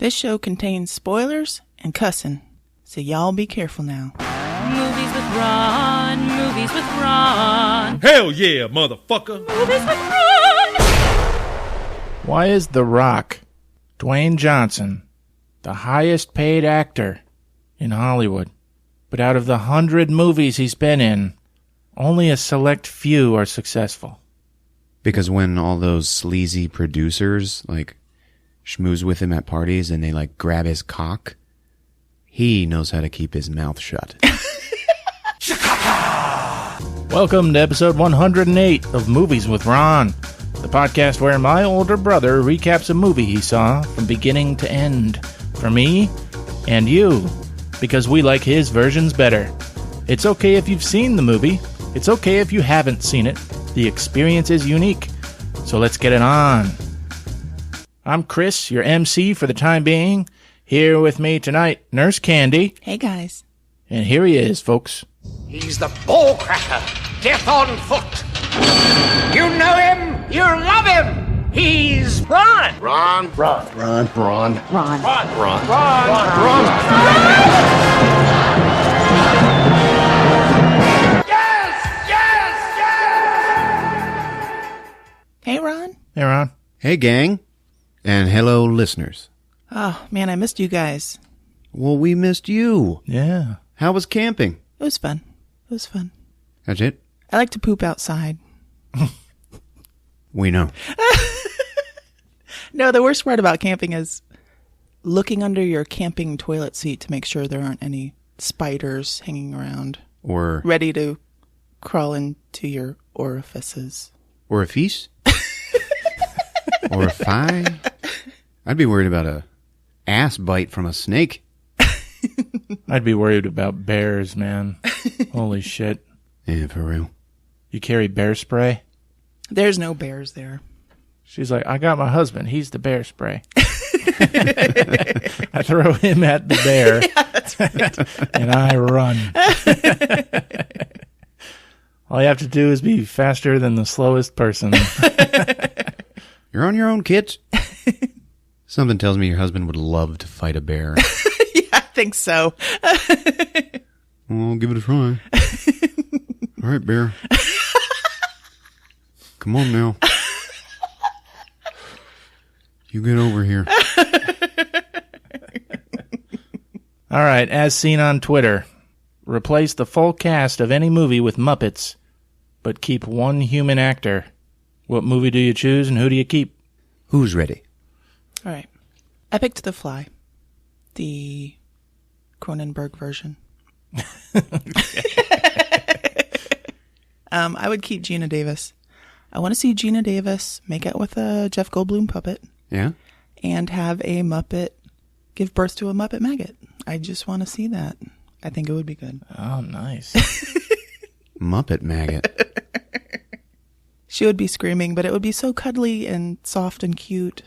This show contains spoilers and cussing, so y'all be careful now. Movies with Ron, movies with Ron. Hell yeah, motherfucker. Movies with Ron. Why is The Rock, Dwayne Johnson, the highest paid actor in Hollywood, but out of the 100 movies he's been in, only a select few are successful? Because when all those sleazy producers, like, schmooze with him at parties and they, like, grab his cock, he knows how to keep his mouth shut. Welcome to episode 108 of Movies with Ron, the podcast where my older brother recaps a movie he saw from beginning to end, for me and you, because we like his versions better. It's okay if you've seen the movie. It's okay if you haven't seen it. The experience is unique. So let's get it on. I'm Chris, your MC for the time being. Here with me tonight, Nurse Candy. Hey, guys. And here he is, folks. He's the ball cracker, death on foot. You know him, you love him. He's Ron. Ron. Hey, Ron. Hey, Ron. Hey, gang. And hello, listeners. Oh, man, I missed you guys. Well, we missed you. Yeah. How was camping? It was fun. That's it? I like to poop outside. We know. No, the worst part about camping is looking under your camping toilet seat to make sure there aren't any spiders hanging around, Or ready to crawl into your orifices. a feast? Or a fly? I'd be worried about a ass bite from a snake. I'd be worried about bears, man. Holy shit. Yeah, for real. You carry bear spray? There's no bears there. She's like, I got my husband. He's the bear spray. I throw him at the bear. Yeah, that's right. And I run. All you have to do is be faster than the slowest person. You're on your own, kids. Something tells me your husband would love to fight a bear. Yeah, I think so. Well, give it a try. All right, bear. Come on now. You get over here. All right, as seen on Twitter, replace the full cast of any movie with Muppets, but keep one human actor. What movie do you choose and who do you keep? Who's ready? All right. I picked The Fly, the Cronenberg version. I would keep Gina Davis. I want to see Gina Davis make out with a Jeff Goldblum puppet. Yeah? And have a Muppet give birth to a Muppet maggot. I just want to see that. I think it would be good. Oh, nice. Muppet maggot. She would be screaming, but it would be so cuddly and soft and cute.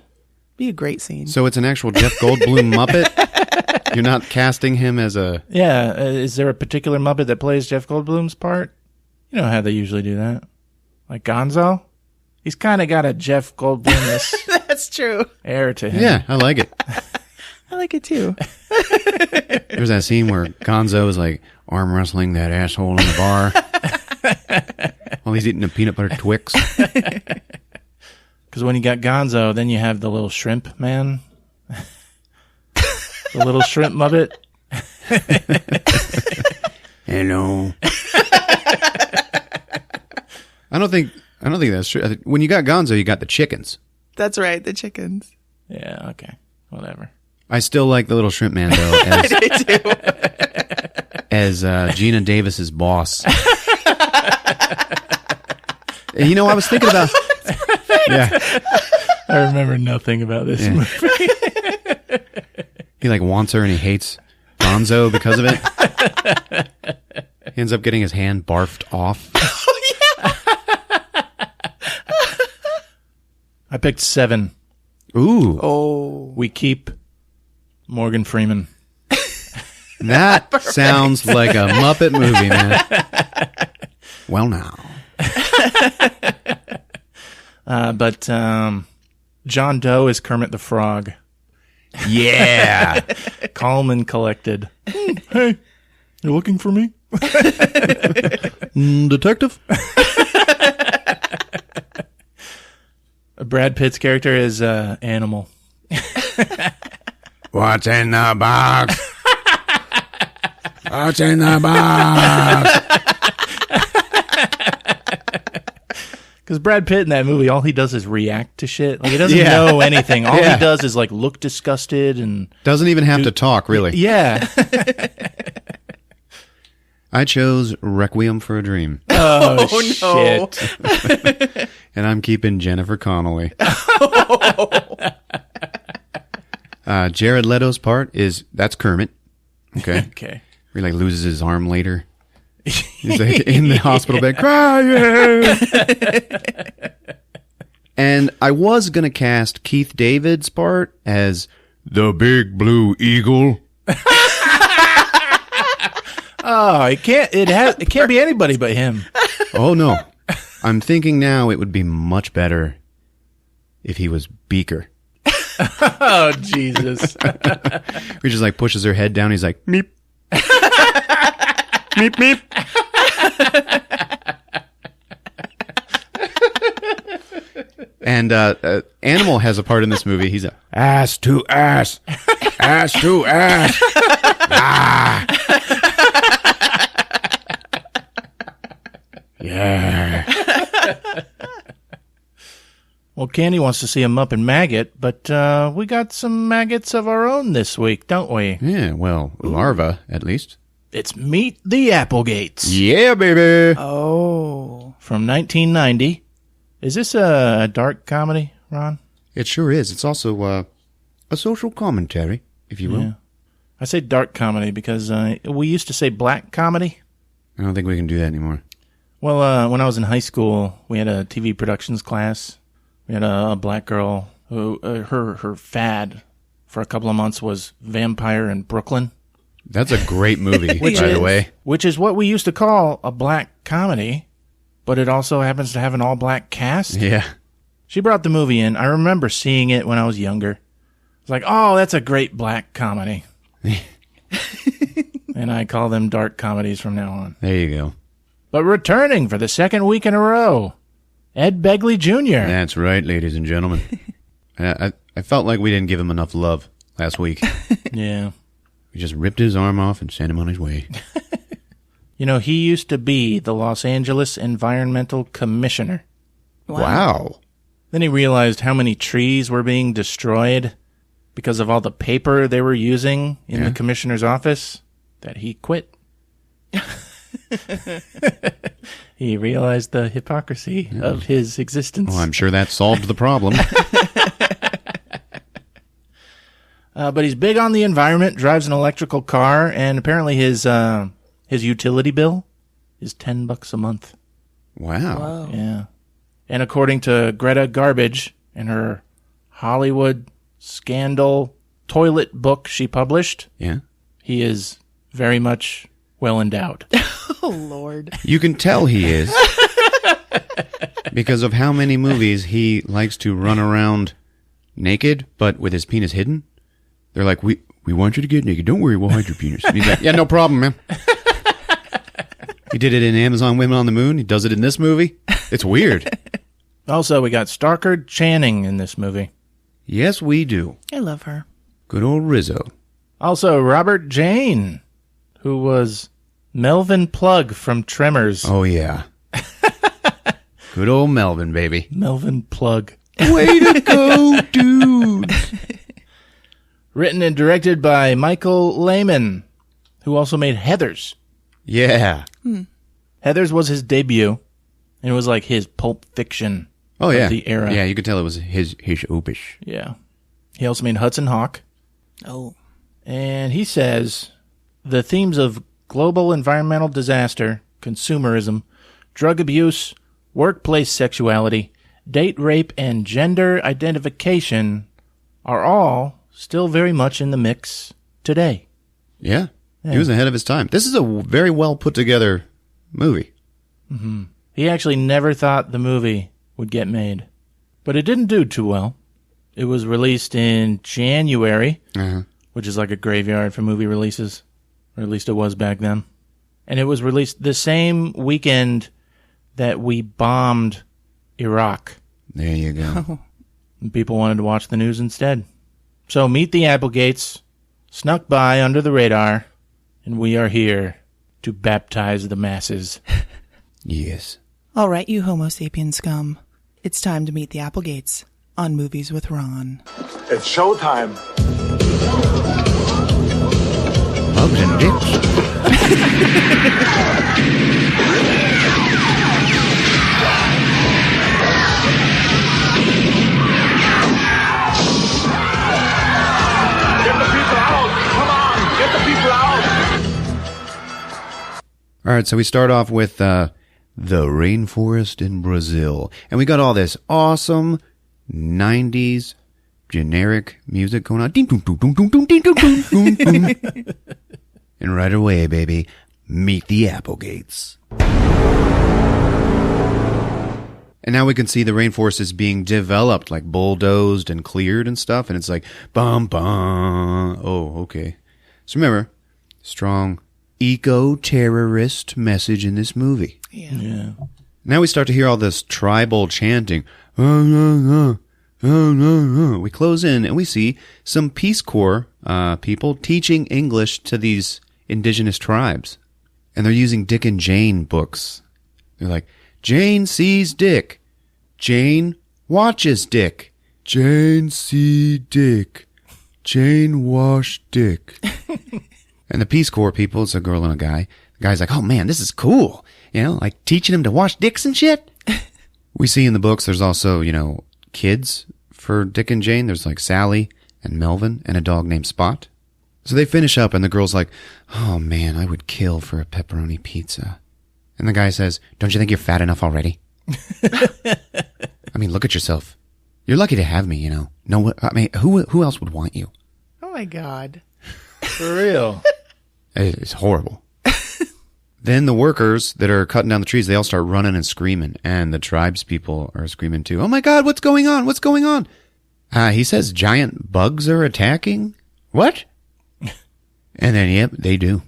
Be a great scene. So it's an actual Jeff Goldblum Muppet? You're not casting him as a... Yeah, is there a particular Muppet that plays Jeff Goldblum's part? You know how they usually do that. Like Gonzo? He's kind of got a Jeff Goldblum-ness That's true. air to him. Yeah, I like it. I like it too. There's that scene where Gonzo is like arm wrestling that asshole in the bar while he's eating a peanut butter Twix. Because when you got Gonzo, then you have the little shrimp man. The little shrimp Muppet. Hello. I don't think that's true. When you got Gonzo, you got the chickens. That's right, the chickens. Yeah, okay. Whatever. I still like the little shrimp man, though, I do too. as Gina Davis's boss. You know, I was thinking about... Yeah. I remember nothing about this movie. He like wants her and he hates Gonzo because of it. He ends up getting his hand barfed off. I picked 7. Ooh. Oh. We keep Morgan Freeman. That sounds like a Muppet movie, man. Well, now. But John Doe is Kermit the Frog. Yeah. Calm and collected. Hey, you looking for me? Detective? Brad Pitt's character is Animal. What's in the box? What's in the box? Because Brad Pitt in that movie, all he does is react to shit. Like, he doesn't know anything. All he does is, like, look disgusted and... Doesn't even have to talk, really. Yeah. I chose Requiem for a Dream. Oh, no. shit. And I'm keeping Jennifer Connelly. Jared Leto's part that's Kermit. Okay. Okay. He like loses his arm later. He's like in the hospital bed crying. And I was gonna cast Keith David's part as the Big Blue Eagle. Oh, it can't be anybody but him. Oh no. I'm thinking now it would be much better if he was Beaker. Oh, Jesus. He just like pushes her head down. He's like, meep. Meep, meep. And Animal has a part in this movie. He's a ass to ass. Ass to ass. Ah. Yeah. Well, Candy wants to see a Muppet maggot, but we got some maggots of our own this week, don't we? Yeah, well, larva, at least. It's Meet the Applegates. Yeah, baby. Oh. From 1990. Is this a dark comedy, Ron? It sure is. It's also a social commentary, if you will. Yeah. I say dark comedy because we used to say black comedy. I don't think we can do that anymore. Well, when I was in high school, we had a TV productions class. We had a black girl who her fad for a couple of months was Vampire in Brooklyn. That's a great movie, by the way. Which is what we used to call a black comedy, but it also happens to have an all-black cast. Yeah. She brought the movie in. I remember seeing it when I was younger. It's like, oh, that's a great black comedy. And I call them dark comedies from now on. There you go. But returning for the second week in a row, Ed Begley Jr. That's right, ladies and gentlemen. I felt like we didn't give him enough love last week. Yeah. We just ripped his arm off and sent him on his way. You know, he used to be the Los Angeles Environmental Commissioner. Wow. Then he realized how many trees were being destroyed because of all the paper they were using in the commissioner's office that he quit. He realized the hypocrisy of his existence. Well, I'm sure that solved the problem. But he's big on the environment, drives an electrical car, and apparently his utility bill is $10 a month. Wow. Yeah. And according to Greta Garbage in her Hollywood scandal toilet book she published, Yeah. he is very much well endowed. Oh, Lord. You can tell he is. Because of how many movies he likes to run around naked, but with his penis hidden. They're like, we want you to get naked. Don't worry, we'll hide your penis. And he's like, yeah, no problem, man. He did it in Amazon Women on the Moon. He does it in this movie. It's weird. Also, we got Stockard Channing in this movie. Yes, we do. I love her. Good old Rizzo. Also, Robert Jane, who was Melvin Plug from Tremors. Oh, yeah. Good old Melvin, baby. Melvin Plug. Way to go, dude. Written and directed by Michael Lehman, who also made Heathers. Yeah. Heathers was his debut, and it was like his Pulp Fiction of the era. Yeah, you could tell it was his opus. Yeah. He also made Hudson Hawk. Oh. And he says, the themes of global environmental disaster, consumerism, drug abuse, workplace sexuality, date rape, and gender identification are all still very much in the mix today. Yeah. He was ahead of his time. This is a very well put together movie. Mm-hmm. He actually never thought the movie would get made, but it didn't do too well. It was released in January, Uh-huh. which is like a graveyard for movie releases, or at least it was back then. And it was released the same weekend that we bombed Iraq. There you go. And people wanted to watch the news instead. So Meet the Applegates snuck by under the radar, and we are here to baptize the masses. Yes. All right, you Homo sapien scum. It's time to meet the Applegates on Movies with Ron. It's showtime. Bugs and dicks. Get the people out. Come on. Get the people out. All right, so we start off with the rainforest in Brazil. And we got all this awesome 90s generic music going on. And right away, baby, meet the Applegates. And now we can see the rainforest is being developed, like bulldozed and cleared and stuff. And it's like, bum, bum. Oh, okay. So remember, strong eco-terrorist message in this movie. Yeah. Now we start to hear all this tribal chanting. We close in and we see some Peace Corps people teaching English to these indigenous tribes. And they're using Dick and Jane books. They're like, Jane sees Dick. Jane watches Dick. Jane see Dick. Jane wash Dick. And the Peace Corps people, it's a girl and a guy. The guy's like, oh man, this is cool. You know, like teaching him to wash dicks and shit. We see in the books there's also, you know, kids for Dick and Jane. There's like Sally and Melvin and a dog named Spot. So they finish up and the girl's like, oh man, I would kill for a pepperoni pizza. And the guy says, don't you think you're fat enough already? I mean, look at yourself. You're lucky to have me, you know. No, I mean, who else would want you? Oh my God. For real. It's horrible. Then the workers that are cutting down the trees, they all start running and screaming. And the tribes people are screaming too. Oh my God, what's going on? What's going on? He says giant bugs are attacking. What? And then, yep, they do.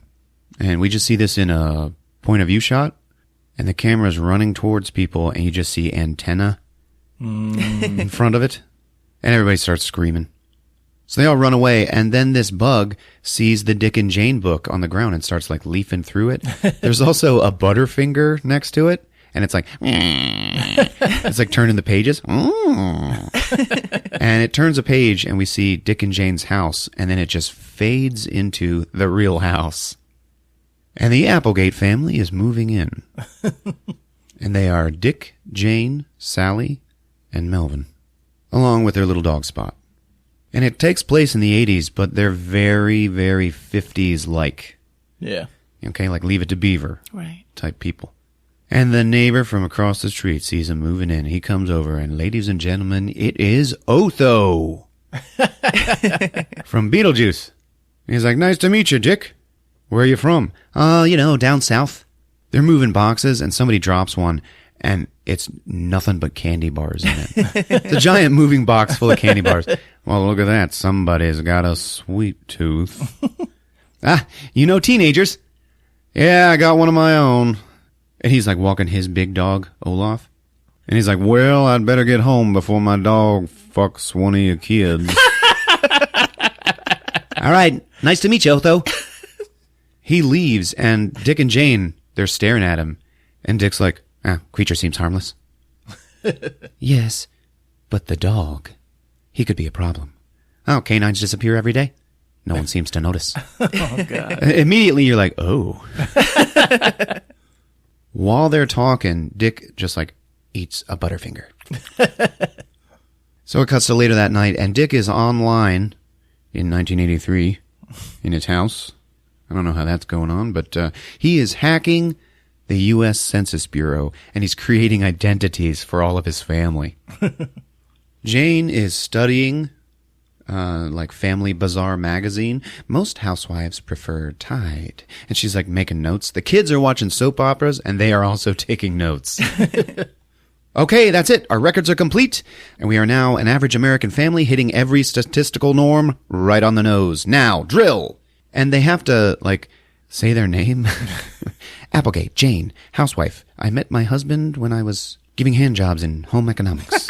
And we just see this in a point of view shot. And the camera's running towards people. And you just see antenna in front of it. And everybody starts screaming. So they all run away, and then this bug sees the Dick and Jane book on the ground and starts like leafing through it. There's also a Butterfinger next to it, and it's like, it's like turning the pages. And it turns a page, and we see Dick and Jane's house, and then it just fades into the real house. And the Applegate family is moving in. And they are Dick, Jane, Sally, and Melvin, along with their little dog Spot. And it takes place in the 80s, but they're very, very 50s-like. Yeah. Okay, like Leave It to Beaver Right. type people. And the neighbor from across the street sees him moving in. He comes over, and ladies and gentlemen, it is Otho from Beetlejuice. He's like, nice to meet you, Dick. Where are you from? You know, down south. They're moving boxes, and somebody drops one, and it's nothing but candy bars in it. It's a giant moving box full of candy bars. Well, look at that. Somebody's got a sweet tooth. You know teenagers. Yeah, I got one of my own. And he's like walking his big dog, Olaf. And he's like, well, I'd better get home before my dog fucks one of your kids. All right. Nice to meet you, Otho. He leaves, and Dick and Jane, they're staring at him. And Dick's like, creature seems harmless. Yes, but the dog, he could be a problem. Oh, canines disappear every day. No one seems to notice. Oh, God. Immediately you're like, oh. While they're talking, Dick just like eats a Butterfinger. So it cuts to later that night, and Dick is online in 1983 in his house. I don't know how that's going on, but he is hacking the U.S. Census Bureau, and he's creating identities for all of his family. Jane is studying, like Family Bazaar magazine. Most housewives prefer Tide. And she's like making notes. The kids are watching soap operas, and they are also taking notes. Okay, that's it. Our records are complete, and we are now an average American family hitting every statistical norm right on the nose. Now, drill! And they have to, like, say their name. Applegate, Jane, housewife. I met my husband when I was giving hand jobs in home economics.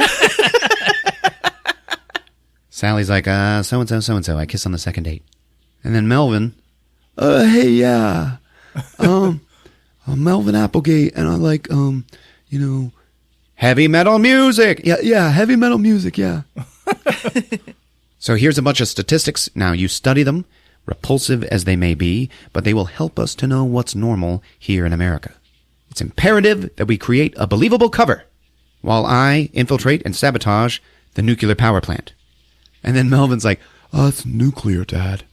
Sally's like, so-and-so, so-and-so. I kiss on the second date. And then Melvin, hey, yeah. I'm Melvin Applegate, and I like, heavy metal music. Yeah, heavy metal music, yeah. So here's a bunch of statistics. Now you study them, repulsive as they may be, but they will help us to know what's normal here in America. It's imperative that we create a believable cover while I infiltrate and sabotage the nuclear power plant. And then Melvin's like, oh, it's nuclear, Dad.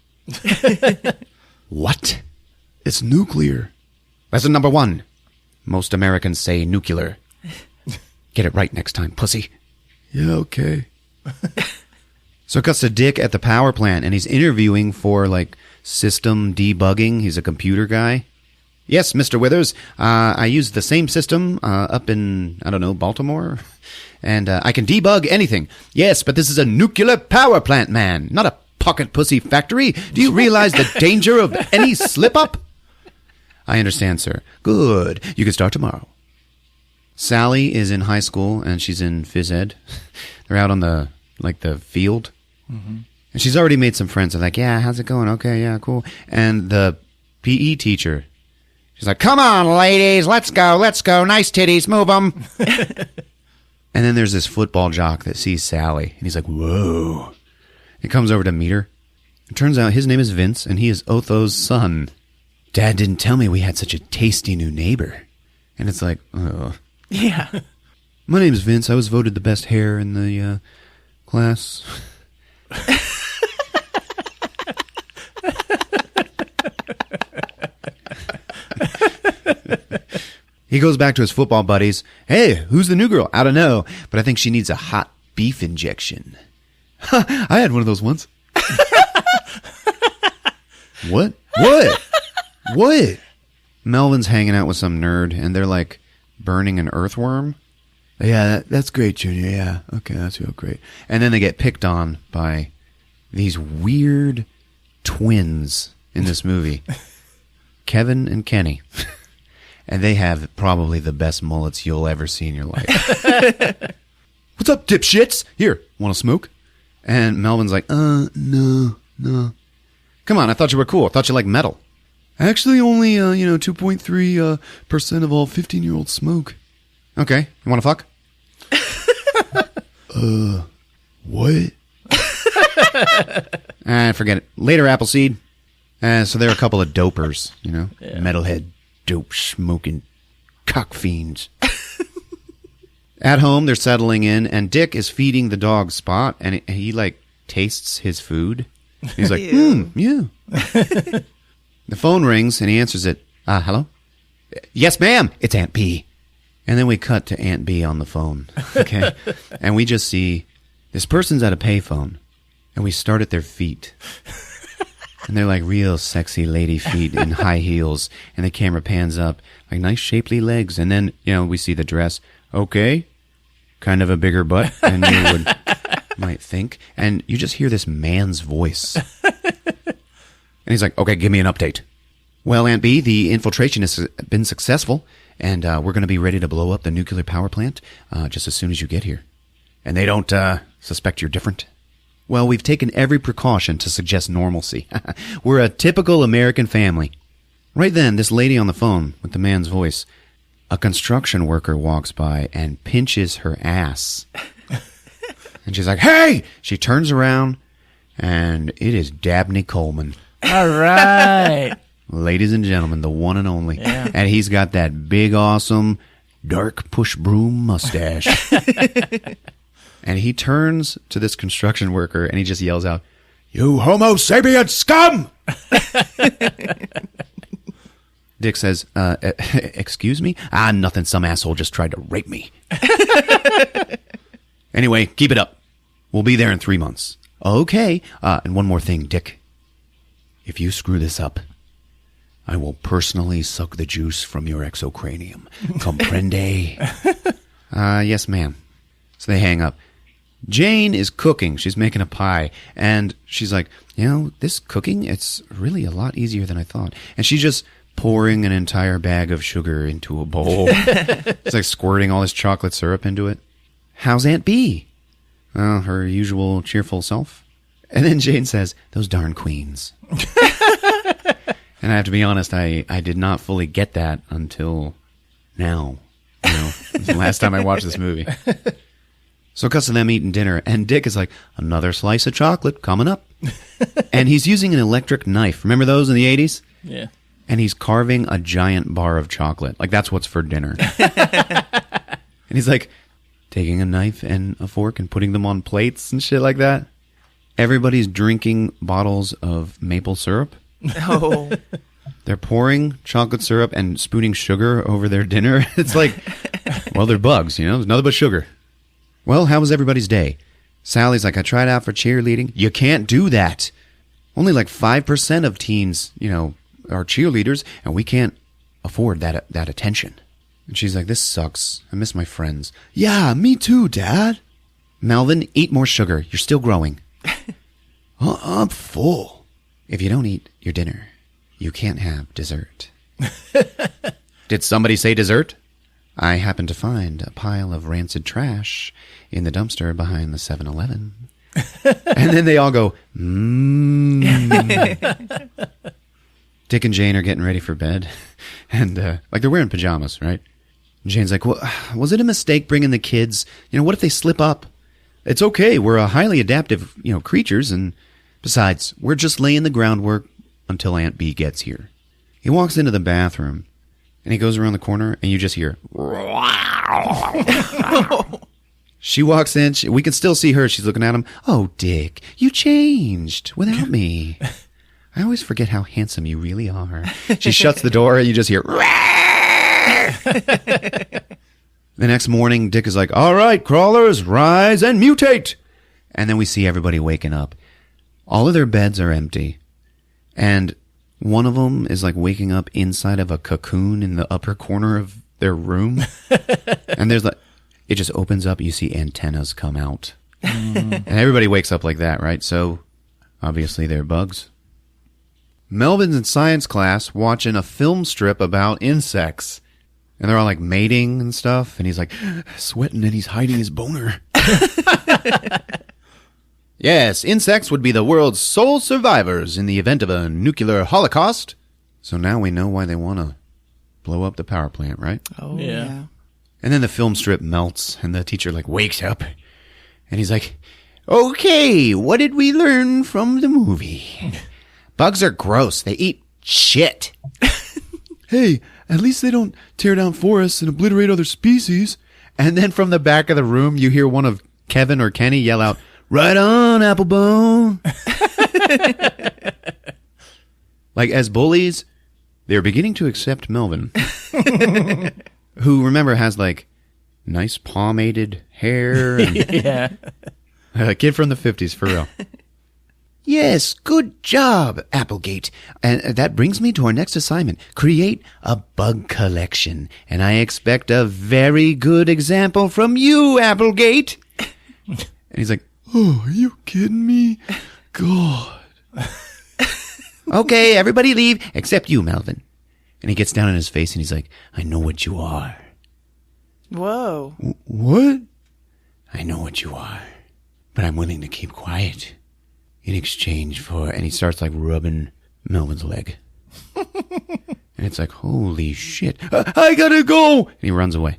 What? It's nuclear. Lesson number 1. Most Americans say nuclear. Get it right next time, pussy. Yeah, okay. So it cuts to Dick at the power plant, and he's interviewing for, like, system debugging. He's a computer guy. Yes, Mr. Withers, I use the same system up in, I don't know, Baltimore. And I can debug anything. Yes, but this is a nuclear power plant, man, not a pocket pussy factory. Do you realize the danger of any slip-up? I understand, sir. Good. You can start tomorrow. Sally is in high school, and she's in phys ed. They're out on the field. Mm-hmm. And she's already made some friends. They're like, yeah, how's it going? Okay, yeah, cool. And the PE teacher, she's like, come on, ladies, let's go. Nice titties, move them. And then there's this football jock that sees Sally, and he's like, whoa. He comes over to meet her. It turns out his name is Vince, and he is Otho's son. Dad didn't tell me we had such a tasty new neighbor. And it's like, oh. Yeah. My name's Vince. I was voted the best hair in the class. He goes back to his football buddies. Hey, who's the new girl? I don't know, but I think she needs a hot beef injection. I had one of those once. What? What? Melvin's hanging out with some nerd, and they're like burning an earthworm. Yeah, that's great, Junior. Yeah, okay, that's real great. And then they get picked on by these weird twins in this movie, Kevin and Kenny. And they have probably the best mullets you'll ever see in your life. What's up, dipshits? Here, want to smoke? And Melvin's like, no. Come on, I thought you were cool. I thought you liked metal. Actually, only, 2.3% of all 15-year-olds smoke. Okay, you want to fuck? What? Forget it. Later, Appleseed. So they're a couple of dopers, Yeah. Metalhead, dope, smoking, cock fiends. At home, they're settling in, and Dick is feeding the dog Spot, and he tastes his food. He's like, yeah. The phone rings, and he answers it. Hello? Yes, ma'am. It's Aunt B. And then we cut to Aunt B on the phone. Okay? And we just see this person's at a payphone, and we start at their feet. And they're like real sexy lady feet in high heels, and the camera pans up, like nice shapely legs. And then, we see the dress. Okay. Kind of a bigger butt than you might think. And you just hear this man's voice. And he's like, okay, give me an update. Well, Aunt B, the infiltration has been successful, and we're going to be ready to blow up the nuclear power plant just as soon as you get here. And they don't suspect you're different? Well, we've taken every precaution to suggest normalcy. We're a typical American family. Right then, this lady on the phone with the man's voice, a construction worker walks by and pinches her ass. And she's like, hey! She turns around, and it is Dabney Coleman. All right. Ladies and gentlemen, the one and only. Yeah. And he's got that big, awesome, dark push broom mustache. And he turns to this construction worker, and he just yells out, you homo sapien scum! Dick says, excuse me? Nothing. Some asshole just tried to rape me. Anyway, keep it up. We'll be there in 3 months. Okay. And one more thing, Dick. If you screw this up, I will personally suck the juice from your exocranium. Comprende? Yes, ma'am. So they hang up. Jane is cooking. She's making a pie. And she's like, this cooking, it's really a lot easier than I thought. And she's just pouring an entire bag of sugar into a bowl. It's like squirting all this chocolate syrup into it. How's Aunt Bee? Her usual cheerful self. And then Jane says, those darn queens. And I have to be honest, I did not fully get that until now. The last time I watched this movie. So it cuts to them eating dinner, and Dick is like, another slice of chocolate coming up. And he's using an electric knife. Remember those in the 80s? Yeah. And he's carving a giant bar of chocolate. Like, that's what's for dinner. And he's like taking a knife and a fork and putting them on plates and shit like that. Everybody's drinking bottles of maple syrup. Oh. They're pouring chocolate syrup and spooning sugar over their dinner. It's like, well, they're bugs, There's nothing but sugar. Well, how was everybody's day? Sally's like, I tried out for cheerleading. You can't do that. Only like 5% of teens, are cheerleaders, and we can't afford that attention. And she's like, this sucks. I miss my friends. Yeah, me too, Dad. Melvin, eat more sugar. You're still growing. I'm full. If you don't eat your dinner, you can't have dessert. Did somebody say dessert? I happened to find a pile of rancid trash in the dumpster behind the 7-Eleven. And then they all go, Dick and Jane are getting ready for bed. And, they're wearing pajamas, right? And Jane's like, well, was it a mistake bringing the kids? What if they slip up? It's okay. We're a highly adaptive, creatures. And besides, we're just laying the groundwork until Aunt Bee gets here. He walks into the bathroom. And he goes around the corner, and you just hear, She walks in. We can still see her. She's looking at him. Oh, Dick, you changed without me. I always forget how handsome you really are. She shuts the door, and you just hear, The next morning, Dick is like, all right, crawlers, rise and mutate. And then we see everybody waking up. All of their beds are empty. And one of them is like waking up inside of a cocoon in the upper corner of their room. And there's like, it just opens up. You see antennas come out. And everybody wakes up like that, right? So obviously they're bugs. Melvin's in science class watching a film strip about insects. And they're all like mating and stuff. And he's like sweating and he's hiding his boner. Yes, insects would be the world's sole survivors in the event of a nuclear holocaust. So now we know why they want to blow up the power plant, right? Oh, Yeah. yeah. And then the film strip melts and the teacher wakes up. And he's like, okay, what did we learn from the movie? Bugs are gross. They eat shit. Hey, at least they don't tear down forests and obliterate other species. And then from the back of the room, you hear one of Kevin or Kenny yell out, right on, Applebone. As bullies, they're beginning to accept Melvin. Who, remember, has nice pomaded hair. And Yeah. a kid from the 50s, for real. Yes, good job, Applegate. And that brings me to our next assignment. Create a bug collection. And I expect a very good example from you, Applegate. And he's like, oh, are you kidding me? God. Okay, everybody leave except you, Melvin. And he gets down on his face and he's like, I know what you are. Whoa. What? I know what you are, but I'm willing to keep quiet in exchange for... And he starts rubbing Melvin's leg. And it's like, holy shit. I gotta go! And he runs away.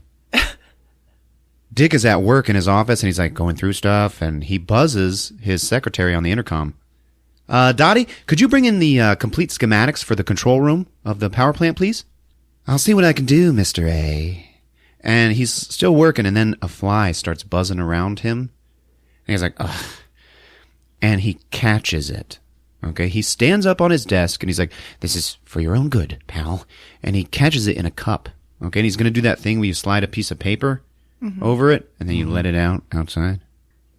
Dick is at work in his office and he's going through stuff and he buzzes his secretary on the intercom. Dottie, could you bring in the complete schematics for the control room of the power plant, please? I'll see what I can do, Mr. A. And he's still working, and then a fly starts buzzing around him. And he's like, ugh. And he catches it. Okay, he stands up on his desk, and he's like, this is for your own good, pal. And he catches it in a cup. Okay, and he's going to do that thing where you slide a piece of paper over it, and then you let it out outside.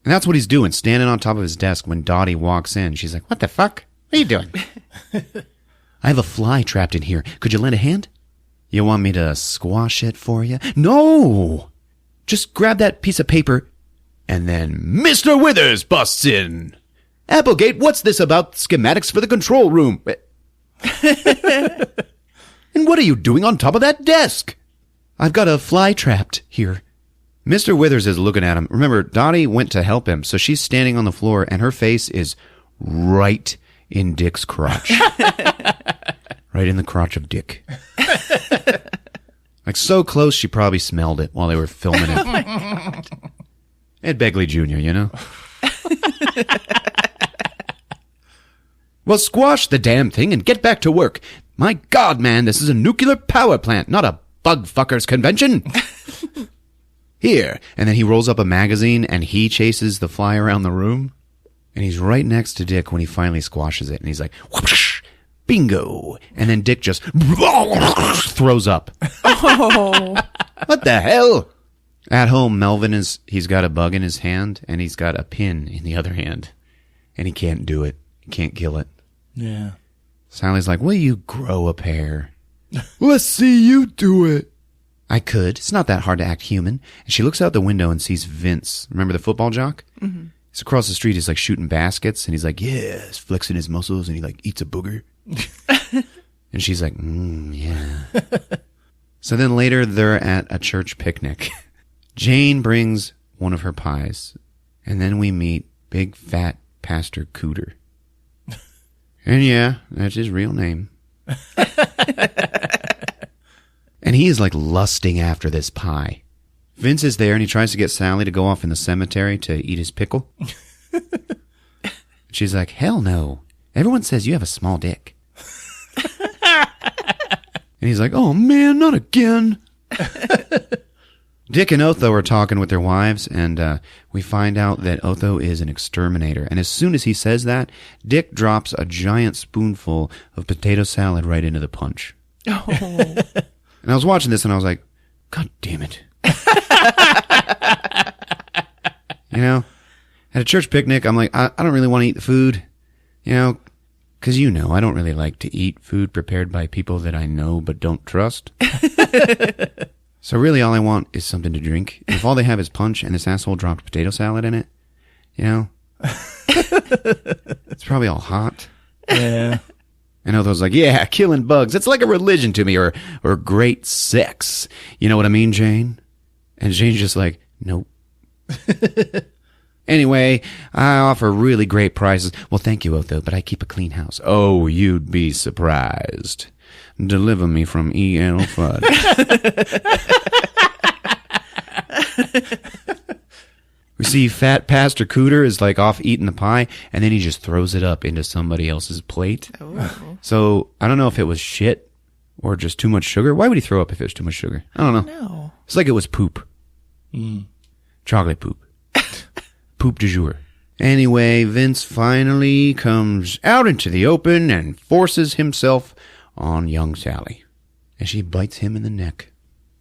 And that's what he's doing, standing on top of his desk when Dottie walks in. She's like, what the fuck? What are you doing? I have a fly trapped in here. Could you lend a hand? You want me to squash it for you? No! just grab that piece of paper. And then Mr. Withers busts in. Applegate, what's this about schematics for the control room? And what are you doing on top of that desk? I've got a fly trapped here. Mr. Withers is looking at him. Remember, Dottie went to help him, so she's standing on the floor, and her face is right in Dick's crotch. Right in the crotch of Dick. Like, so close, she probably smelled it while they were filming it. Oh my God. Ed Begley Jr., you know? Well, squash the damn thing and get back to work. My God, man, this is a nuclear power plant, not a bug fuckers convention. Here. And then he rolls up a magazine and he chases the fly around the room. And he's right next to Dick when he finally squashes it. And he's like, whoosh, bingo. And then Dick just throws up. Oh. What the hell? At home, Melvin he's got a bug in his hand and he's got a pin in the other hand. And he can't do it. He can't kill it. Yeah. Sally's like, will you grow a pair? Let's see you do it. I could. It's not that hard to act human. And she looks out the window and sees Vince. Remember the football jock? Mm-hmm. He's across the street. He's like shooting baskets. And he's like, yeah, he's flexing his muscles. And he like eats a booger. And she's like, yeah. So then later they're at a church picnic. Jane brings one of her pies. And then we meet big fat Pastor Cooter. And yeah, that's his real name. And he is like lusting after this pie. Vince is there and he tries to get Sally to go off in the cemetery to eat his pickle. She's like, hell no. Everyone says you have a small dick. And he's like, oh man, not again. Dick and Otho are talking with their wives, and we find out that Otho is an exterminator. And as soon as he says that, Dick drops a giant spoonful of potato salad right into the punch. Oh. And I was watching this, and I was like, God damn it. You know, at a church picnic, I'm like, I don't really want to eat the food, you know, because you know, I don't really like to eat food prepared by people that I know but don't trust. So really all I want is something to drink. If all they have is punch and this asshole dropped potato salad in it, you know, it's probably all hot. Yeah. And Otho's like, yeah, killing bugs. It's like a religion to me, or great sex. You know what I mean, Jane? And Jane's just like, nope. Anyway, I offer really great prices. Well, thank you, Otho, but I keep a clean house. Oh, you'd be surprised. Deliver me from E.L. Fudd. We see fat Pastor Cooter is like off eating the pie, and then he just throws it up into somebody else's plate. Oh. So I don't know if it was shit or just too much sugar. Why would he throw up if it was too much sugar? I don't know. No. It's like it was poop. Chocolate poop. Poop du jour. Anyway, Vince finally comes out into the open and forces himself on young Sally. And she bites him in the neck.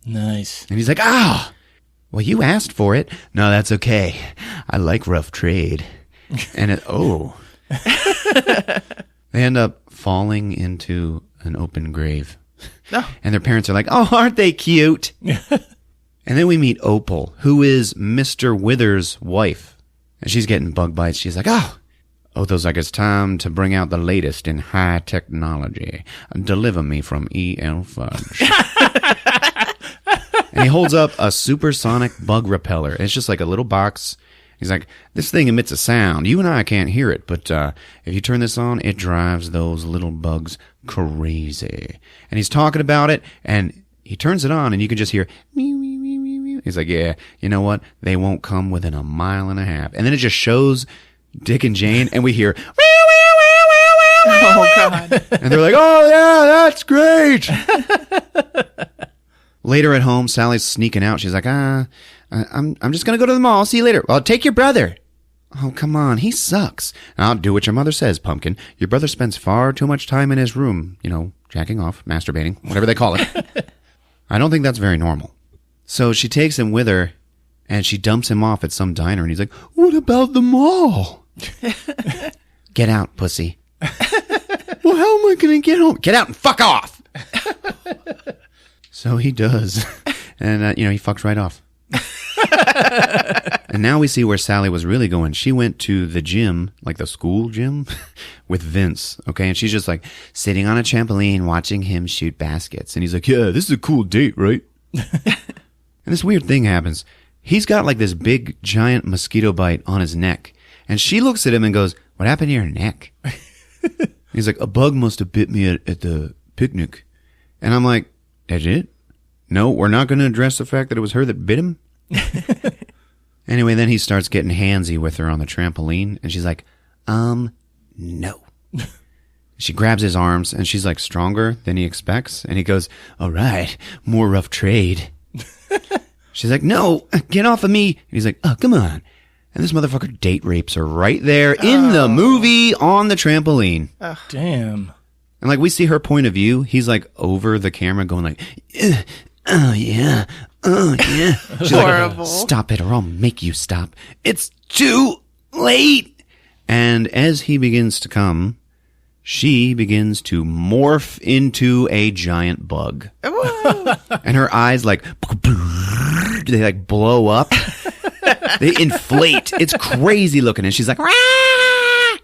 Nice. And he's like, ah! Well, you asked for it. No, that's okay. I like rough trade. And they end up falling into an open grave. Oh. And their parents are like, oh, aren't they cute? And then we meet Opal, who is Mr. Withers' wife. And she's getting bug bites. She's like, oh. Otho's like, it's time to bring out the latest in high technology. Deliver me from E.L. Fudge. And he holds up a supersonic bug repeller. It's just like a little box. He's like, this thing emits a sound. You and I can't hear it, but if you turn this on, it drives those little bugs crazy. And he's talking about it, and he turns it on, and you can just hear, meow, meow, meow, meow, meow. He's like, yeah, you know what? They won't come within 1.5 miles. And then it just shows Dick and Jane, and we hear, Oh, God. and they're like, oh, yeah, that's great. Later at home, Sally's sneaking out. She's like, I'm just going to go to the mall. See you later. Well, take your brother. Oh, come on. He sucks. I'll do what your mother says, Pumpkin. Your brother spends far too much time in his room, you know, jacking off, masturbating, whatever they call it. I don't think that's very normal. So she takes him with her, and she dumps him off at some diner, and he's like, what about the mall? Get out, pussy. Well, how am I going to get home? Get out and fuck off. So he does. And, he fucks right off. And now we see where Sally was really going. She went to the gym, like the school gym, with Vince, okay? And she's just like sitting on a trampoline watching him shoot baskets. And he's like, yeah, this is a cool date, right? And this weird thing happens. He's got like this big, giant mosquito bite on his neck. And she looks at him and goes, what happened to your neck? He's like, a bug must have bit me at the picnic. And I'm like, that's it? No, we're not going to address the fact that it was her that bit him? Anyway, then he starts getting handsy with her on the trampoline. And she's like, no. She grabs his arms and she's like stronger than he expects. And he goes, all right, more rough trade. She's like, no, get off of me. And he's like, oh, come on. And this motherfucker date rapes her right there in the movie on the trampoline. Damn. And like we see her point of view. He's like over the camera going like, oh yeah, oh yeah. She's Horrible. Like, stop it or I'll make you stop. It's too late. And as he begins to come, she begins to morph into a giant bug. And her eyes like, they like blow up. They inflate. It's crazy looking. And she's like, Rah!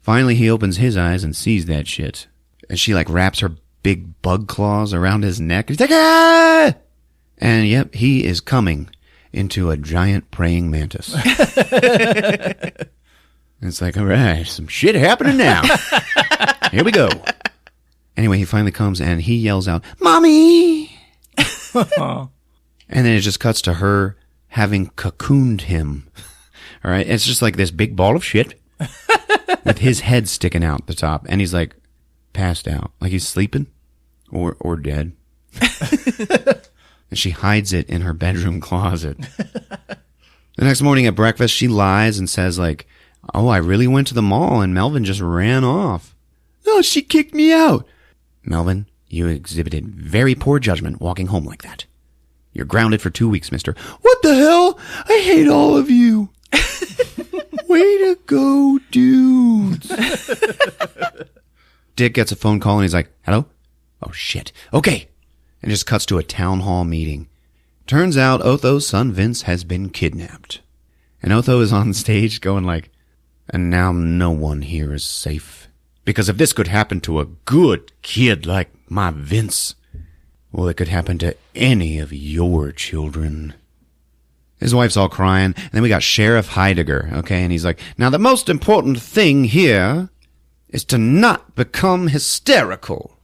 Finally he opens his eyes and sees that shit. And she like wraps her big bug claws around his neck. He's like, ah! And yep, he is coming into a giant praying mantis. It's like, all right, some shit happening now. Here we go. Anyway, he finally comes and he yells out, Mommy! And then it just cuts to her having cocooned him. All right. It's just like this big ball of shit with his head sticking out the top. And he's like passed out, like he's sleeping or dead. And she hides it in her bedroom closet. The next morning at breakfast, she lies and says like, oh, I really went to the mall and Melvin just ran off. No, she kicked me out. Melvin, you exhibited very poor judgment walking home like that. You're grounded for 2 weeks, mister. What the hell? I hate all of you. Way to go, dudes. Dick gets a phone call and he's like, hello? Oh, shit. Okay. And just cuts to a town hall meeting. Turns out Otho's son Vince has been kidnapped. And Otho is on stage going like, and now no one here is safe. Because if this could happen to a good kid like my Vince, well, it could happen to any of your children. His wife's all crying. And then we got Sheriff Heidegger, okay? And he's like, now the most important thing here is to not become hysterical.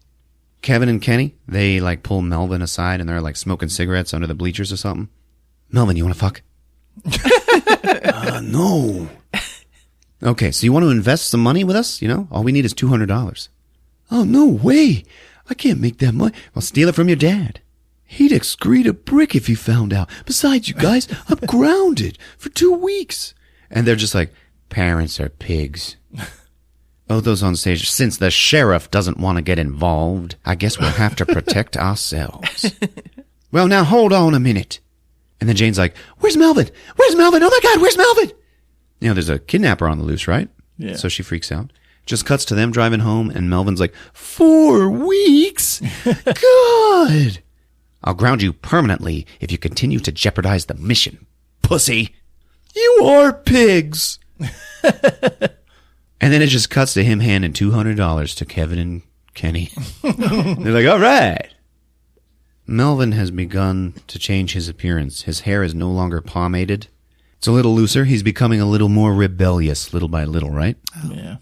Kevin and Kenny, they like pull Melvin aside and they're like smoking cigarettes under the bleachers or something. Melvin, you want to fuck? No. Okay, so you want to invest some money with us? You know, all we need is $200. Oh, no way. I can't make that money. Well, steal it from your dad. He'd excrete a brick if he found out. Besides, you guys, I'm grounded for 2 weeks. And they're just like, parents are pigs. Otho's on stage. Since the sheriff doesn't want to get involved, I guess we'll have to protect ourselves. Well, now hold on a minute. And then Jane's like, where's Melvin? Where's Melvin? Oh my God, where's Melvin? You know, there's a kidnapper on the loose, right? Yeah. So she freaks out. Just cuts to them driving home, and Melvin's like, 4 weeks? God! I'll ground you permanently if you continue to jeopardize the mission, pussy. You are pigs. And then it just cuts to him handing $200 to Kevin and Kenny. They're like, all right. Melvin has begun to change his appearance. His hair is no longer pomaded. It's a little looser. He's becoming a little more rebellious, little by little, right? Oh. Yeah.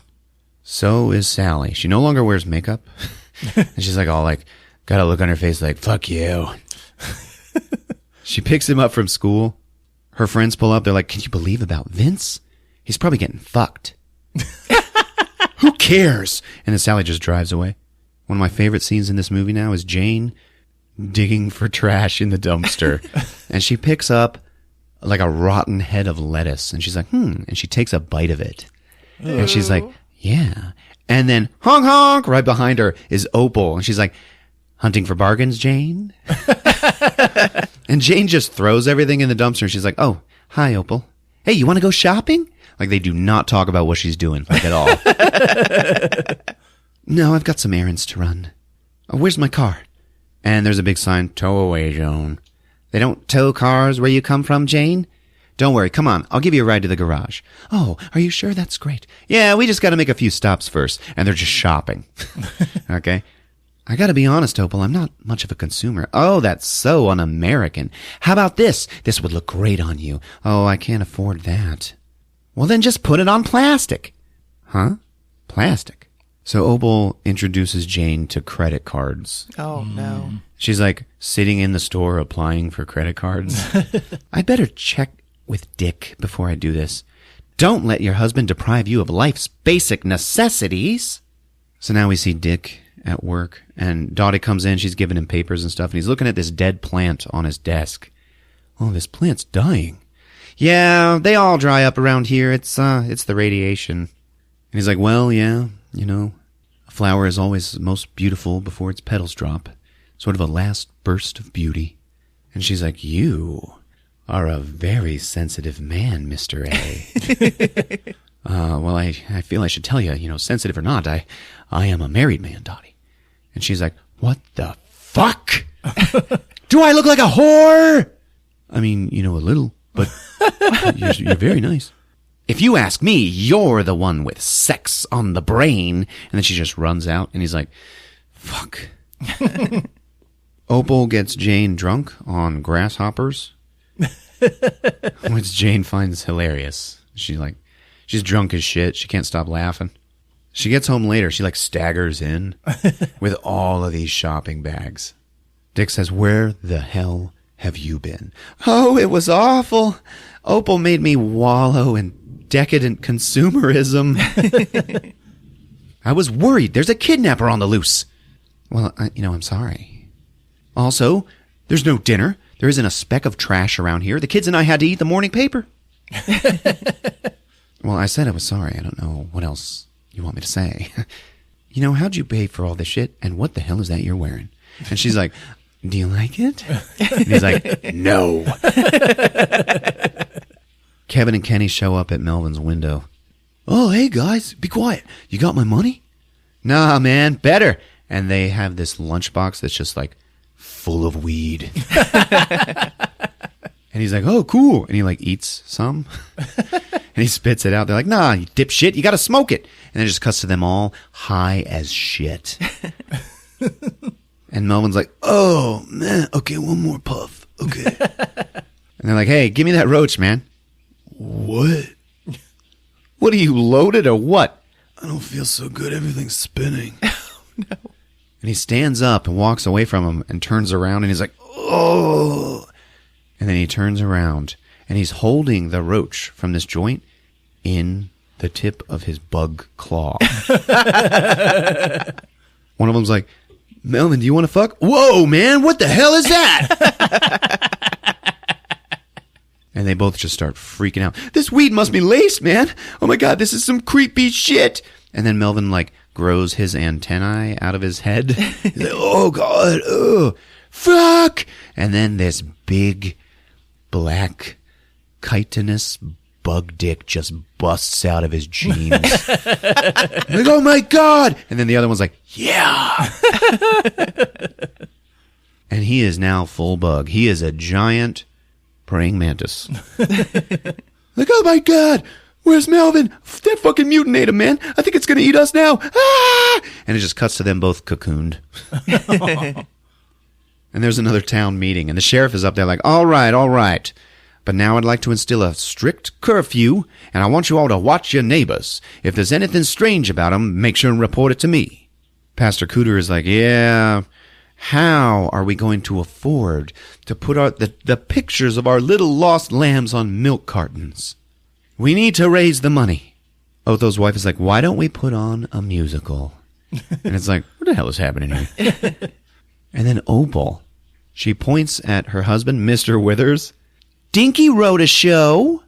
So is Sally. She no longer wears makeup. And she's like all like, got a look on her face like, fuck you. She picks him up from school. Her friends pull up. They're like, can you believe about Vince? He's probably getting fucked. Who cares? And then Sally just drives away. One of my favorite scenes in this movie now is Jane digging for trash in the dumpster. And she picks up like a rotten head of lettuce. And she's like, And she takes a bite of it. And she's like, yeah. And then honk honk right behind her is Opal. And she's like, hunting for bargains, Jane? And Jane just throws everything in the dumpster. And she's like, oh, hi, Opal. Hey, you want to go shopping? Like they do not talk about what she's doing, like at all. No, I've got some errands to run. Oh, where's my car? And there's a big sign, tow away zone. They don't tow cars where you come from, Jane? Don't worry, come on, I'll give you a ride to the garage. Oh, are you sure? That's great. Yeah, we just gotta make a few stops first. And they're just shopping. Okay? I gotta be honest, Opal, I'm not much of a consumer. Oh, that's so un-American. How about this? This would look great on you. Oh, I can't afford that. Well, then just put it on plastic. Huh? Plastic. So Opal introduces Jane to credit cards. Oh, no. She's like sitting in the store applying for credit cards. I'd better check with Dick before I do this. Don't let your husband deprive you of life's basic necessities. So now we see Dick at work, and Dottie comes in. She's giving him papers and stuff, and he's looking at this dead plant on his desk. Oh, this plant's dying. Yeah, they all dry up around here. It's the radiation. And he's like, well, yeah, you know, a flower is always most beautiful before its petals drop. Sort of a last burst of beauty. And she's like, you are a very sensitive man, Mr. A. Well, I feel I should tell you, you know, sensitive or not, I am a married man, Dottie. And she's like, what the fuck? Do I look like a whore? I mean, you know, a little, but you're very nice. If you ask me, you're the one with sex on the brain. And then she just runs out, and he's like, fuck. Opal gets Jane drunk on grasshoppers, which Jane finds hilarious. She's drunk as shit. She can't stop laughing. She gets home later. She staggers in with all of these shopping bags. Dick says, where the hell have you been? Oh, it was awful. Opal made me wallow in decadent consumerism. I was worried. There's a kidnapper on the loose. Well, I'm sorry. Also, there's no dinner. There isn't a speck of trash around here. The kids and I had to eat the morning paper. Well, I said I was sorry. I don't know what else you want me to say. You know, how'd you pay for all this shit? And what the hell is that you're wearing? And she's like, do you like it? And he's like, no. Kevin and Kenny show up at Melvin's window. Oh, hey, guys, be quiet. You got my money? Nah, man, better. And they have this lunchbox that's just full of weed. And he's like, oh, cool. And he eats some. And he spits it out. They're like, nah, you dipshit, you got to smoke it. And then it just cuts to them all high as shit. And Melvin's like, oh, man, okay, one more puff. Okay. And they're like, hey, give me that roach, man. What? What, are you loaded or what? I don't feel so good. Everything's spinning. Oh, no. And he stands up and walks away from him and turns around, and he's like, oh. And then he turns around, and he's holding the roach from this joint in the tip of his bug claw. One of them's like, Melvin, do you want to fuck? Whoa, man, what the hell is that? And they both just start freaking out. This weed must be laced, man. Oh my God, this is some creepy shit. And then Melvin grows his antennae out of his head. He's like, oh God, oh, fuck. And then this big black chitinous bug dick just busts out of his jeans. Like, oh my God. And then the other one's like, yeah. And he is now full bug. He is a giant praying mantis. Like, oh my God, where's Melvin? That fucking mutant ate him, man. I think it's going to eat us now. Ah! And it just cuts to them both cocooned. And there's another town meeting, and the sheriff is up there like, all right. But now I'd like to instill a strict curfew, and I want you all to watch your neighbors. If there's anything strange about them, make sure and report it to me. Pastor Cooter is like, yeah, how are we going to afford to put the pictures of our little lost lambs on milk cartons? We need to raise the money. Otho's wife is like, why don't we put on a musical? And it's like, what the hell is happening here? And then Opal, she points at her husband, Mr. Withers. Dinky wrote a show.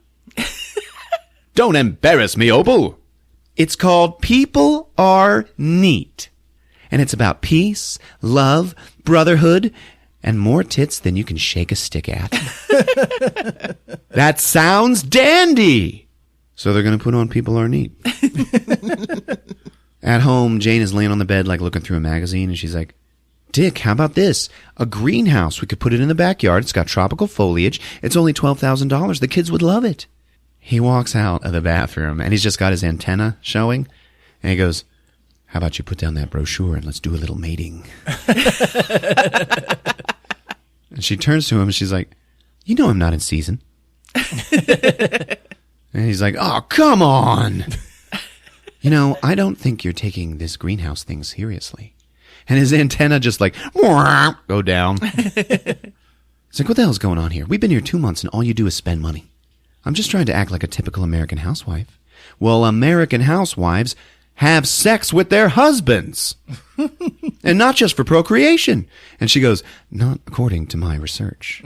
Don't embarrass me, Opal. It's called People Are Neat. And it's about peace, love, brotherhood, and more tits than you can shake a stick at. That sounds dandy. So they're going to put on People Are Neat. At home, Jane is laying on the bed, looking through a magazine, and she's like, Dick, how about this? A greenhouse. We could put it in the backyard. It's got tropical foliage. It's only $12,000. The kids would love it. He walks out of the bathroom, and he's just got his antenna showing. And he goes, how about you put down that brochure and let's do a little mating? And she turns to him, and she's like, you know I'm not in season. And he's like, oh, come on. You know, I don't think you're taking this greenhouse thing seriously. And his antenna just like, go down. It's like, what the hell's going on here? We've been here 2 months and all you do is spend money. I'm just trying to act like a typical American housewife. Well, American housewives have sex with their husbands. And not just for procreation. And she goes, not according to my research.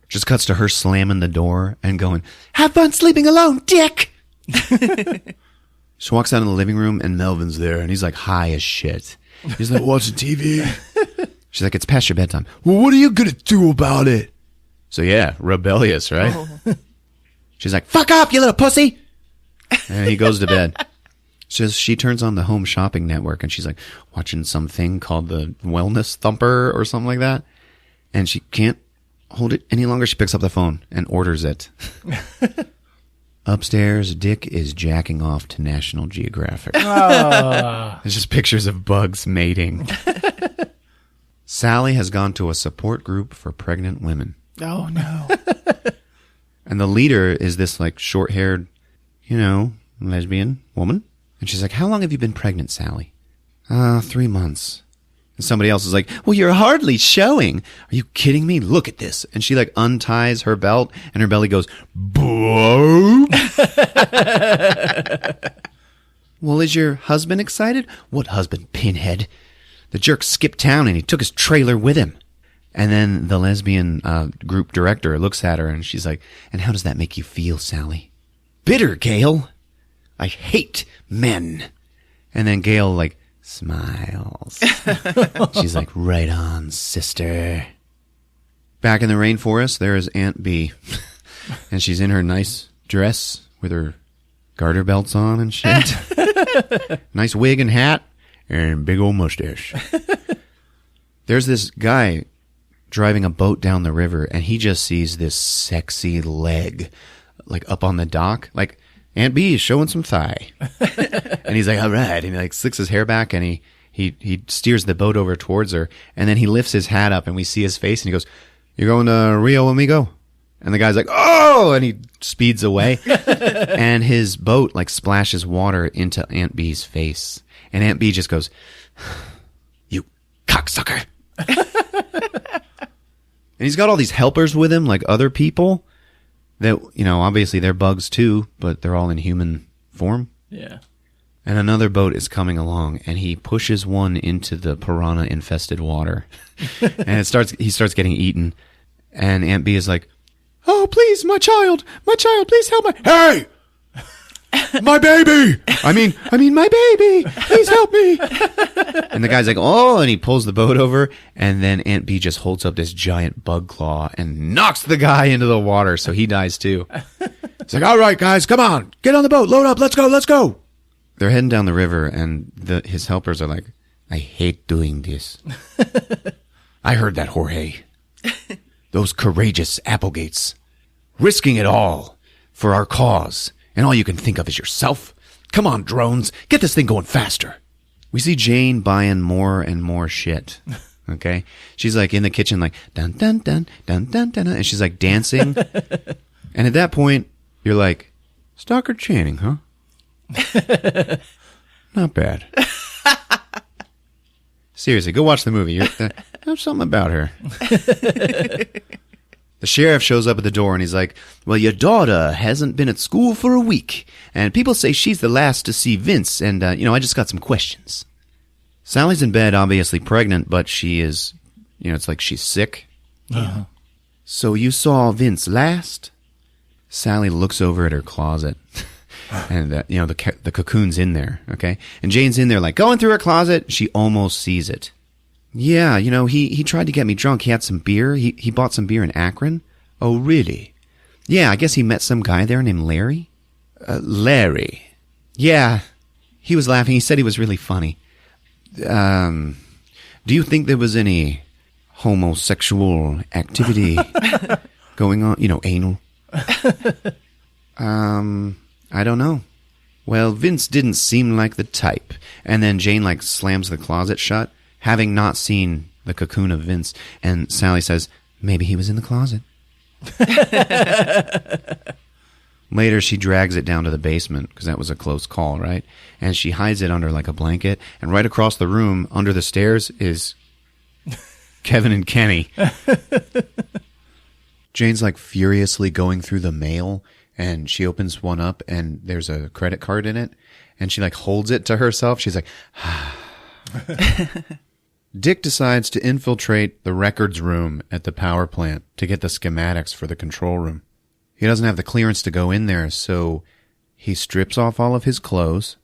Just cuts to her slamming the door and going, have fun sleeping alone, dick! She walks out in the living room, and Melvin's there, and he's like high as shit. He's like, watching TV. She's like, it's past your bedtime. Well, what are you gonna do about it? So yeah, rebellious, right? Oh. She's like, fuck up, you little pussy! And he goes to bed. She turns on the Home Shopping Network, and she's like watching something called the Wellness Thumper or something like that. And she can't hold it any longer. She picks up the phone and orders it. Upstairs, Dick is jacking off to National Geographic. It's just pictures of bugs mating. Sally has gone to a support group for pregnant women. Oh, no. And the leader is this like short-haired, lesbian woman. And she's like, how long have you been pregnant, Sally? 3 months. And somebody else is like, well, you're hardly showing. Are you kidding me? Look at this. And she like unties her belt and her belly goes, boom. Well, is your husband excited? What husband, pinhead? The jerk skipped town and he took his trailer with him. And then the lesbian group director looks at her and she's like, and how does that make you feel, Sally? Bitter, Gail. I hate men. And then Gail like smiles. She's like, right on, sister. Back in the rainforest, there is Aunt Bee. And she's in her nice dress with her garter belts on and shit. Nice wig and hat and big old mustache. There's this guy driving a boat down the river, and he just sees this sexy leg like up on the dock. Like, Aunt Bee is showing some thigh. And he's like, all right. And he like slicks his hair back, and he steers the boat over towards her. And then he lifts his hat up, and we see his face, and he goes, you're going to Rio, amigo? And the guy's like, oh! And he speeds away. And his boat like splashes water into Aunt Bee's face. And Aunt Bee just goes, you cocksucker. And he's got all these helpers with him, like other people that, obviously they're bugs too, but they're all in human form. Yeah. And another boat is coming along, and he pushes one into the piranha-infested water. And he starts getting eaten. And Aunt Bee is like, oh, please, my child, please help me. Hey! My baby! I mean, my baby! Please help me! And the guy's like, oh, and he pulls the boat over, and then Aunt Bee just holds up this giant bug claw and knocks the guy into the water, so he dies too. It's like, all right, guys, come on, get on the boat, load up, let's go. They're heading down the river, and his helpers are like, I hate doing this. I heard that, Jorge. Those courageous Applegates, risking it all for our cause. And all you can think of is yourself. Come on, drones. Get this thing going faster. We see Jane buying more and more shit. Okay? She's like in the kitchen like, dun, dun, dun, dun, dun, dun, dun. And she's like dancing. And at that point, you're like, Stockard Channing, huh? Not bad. Seriously, go watch the movie. There's something about her. The sheriff shows up at the door and he's like, well, your daughter hasn't been at school for a week, and people say she's the last to see Vince, and, I just got some questions. Sally's in bed, obviously pregnant, but she is, it's like she's sick. Uh-huh. So you saw Vince last? Sally looks over at her closet, and, the cocoon's in there, okay? And Jane's in there, like, going through her closet. She almost sees it. Yeah, he tried to get me drunk. He had some beer. He bought some beer in Akron. Oh, really? Yeah, I guess he met some guy there named Larry. Larry. Yeah, he was laughing. He said he was really funny. Do you think there was any homosexual activity going on? Anal? I don't know. Well, Vince didn't seem like the type. And then Jane, slams the closet shut, having not seen the cocoon of Vince. And Sally says, maybe he was in the closet. Later, she drags it down to the basement, because that was a close call, right? And she hides it under, a blanket. And right across the room, under the stairs, is Kevin and Kenny. Jane's, furiously going through the mail, and she opens one up, and there's a credit card in it. And she, holds it to herself. She's like, Dick decides to infiltrate the records room at the power plant to get the schematics for the control room. He doesn't have the clearance to go in there, so he strips off all of his clothes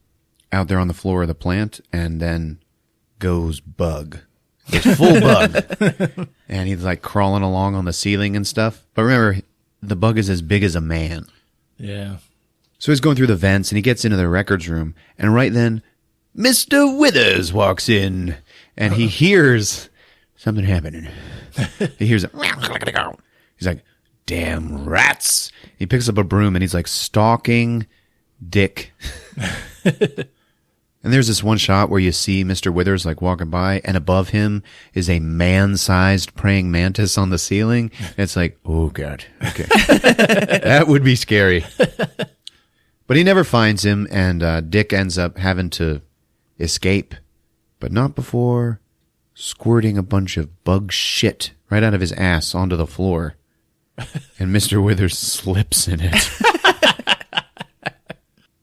out there on the floor of the plant and then goes bug. Goes full bug. And he's crawling along on the ceiling and stuff. But remember, the bug is as big as a man. Yeah. So he's going through the vents and he gets into the records room. And right then, Mr. Withers walks in and he hears something happening. He hears he's like, damn rats. He picks up a broom and he's stalking Dick. And there's this one shot where you see Mr. Withers walking by, and above him is a man-sized praying mantis on the ceiling. And it's oh God, okay. That would be scary. But he never finds him, and Dick ends up having to escape, but not before squirting a bunch of bug shit right out of his ass onto the floor. And Mr. Withers slips in it.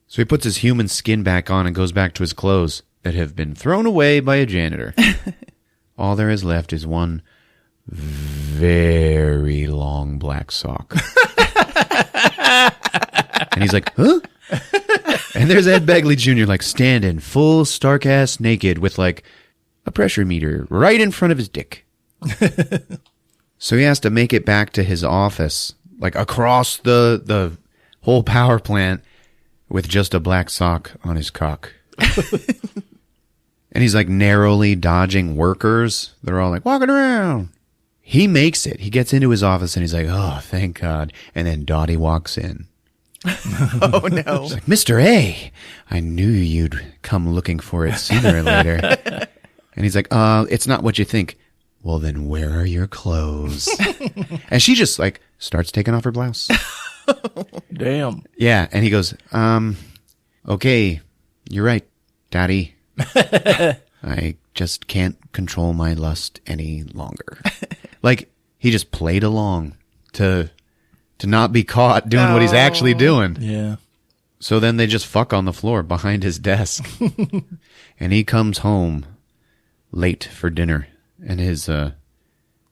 So he puts his human skin back on and goes back to his clothes that have been thrown away by a janitor. All there is left is one very long black sock. And he's like, huh? And there's Ed Begley Jr. standing full stark-ass naked with a pressure meter right in front of his dick. So he has to make it back to his office, across the whole power plant, with just a black sock on his cock. And he's narrowly dodging workers. They're all walking around. He makes it. He gets into his office and he's oh, thank God. And then Dottie walks in. Oh, no. She's Mr. A, I knew you'd come looking for it sooner or later. And he's it's not what you think. Well, then where are your clothes? And she just starts taking off her blouse. Damn. Yeah, and he goes, okay, you're right, Daddy. I just can't control my lust any longer. He just played along to not be caught doing what he's actually doing. Yeah. So then they just fuck on the floor behind his desk. And he comes home late for dinner, and his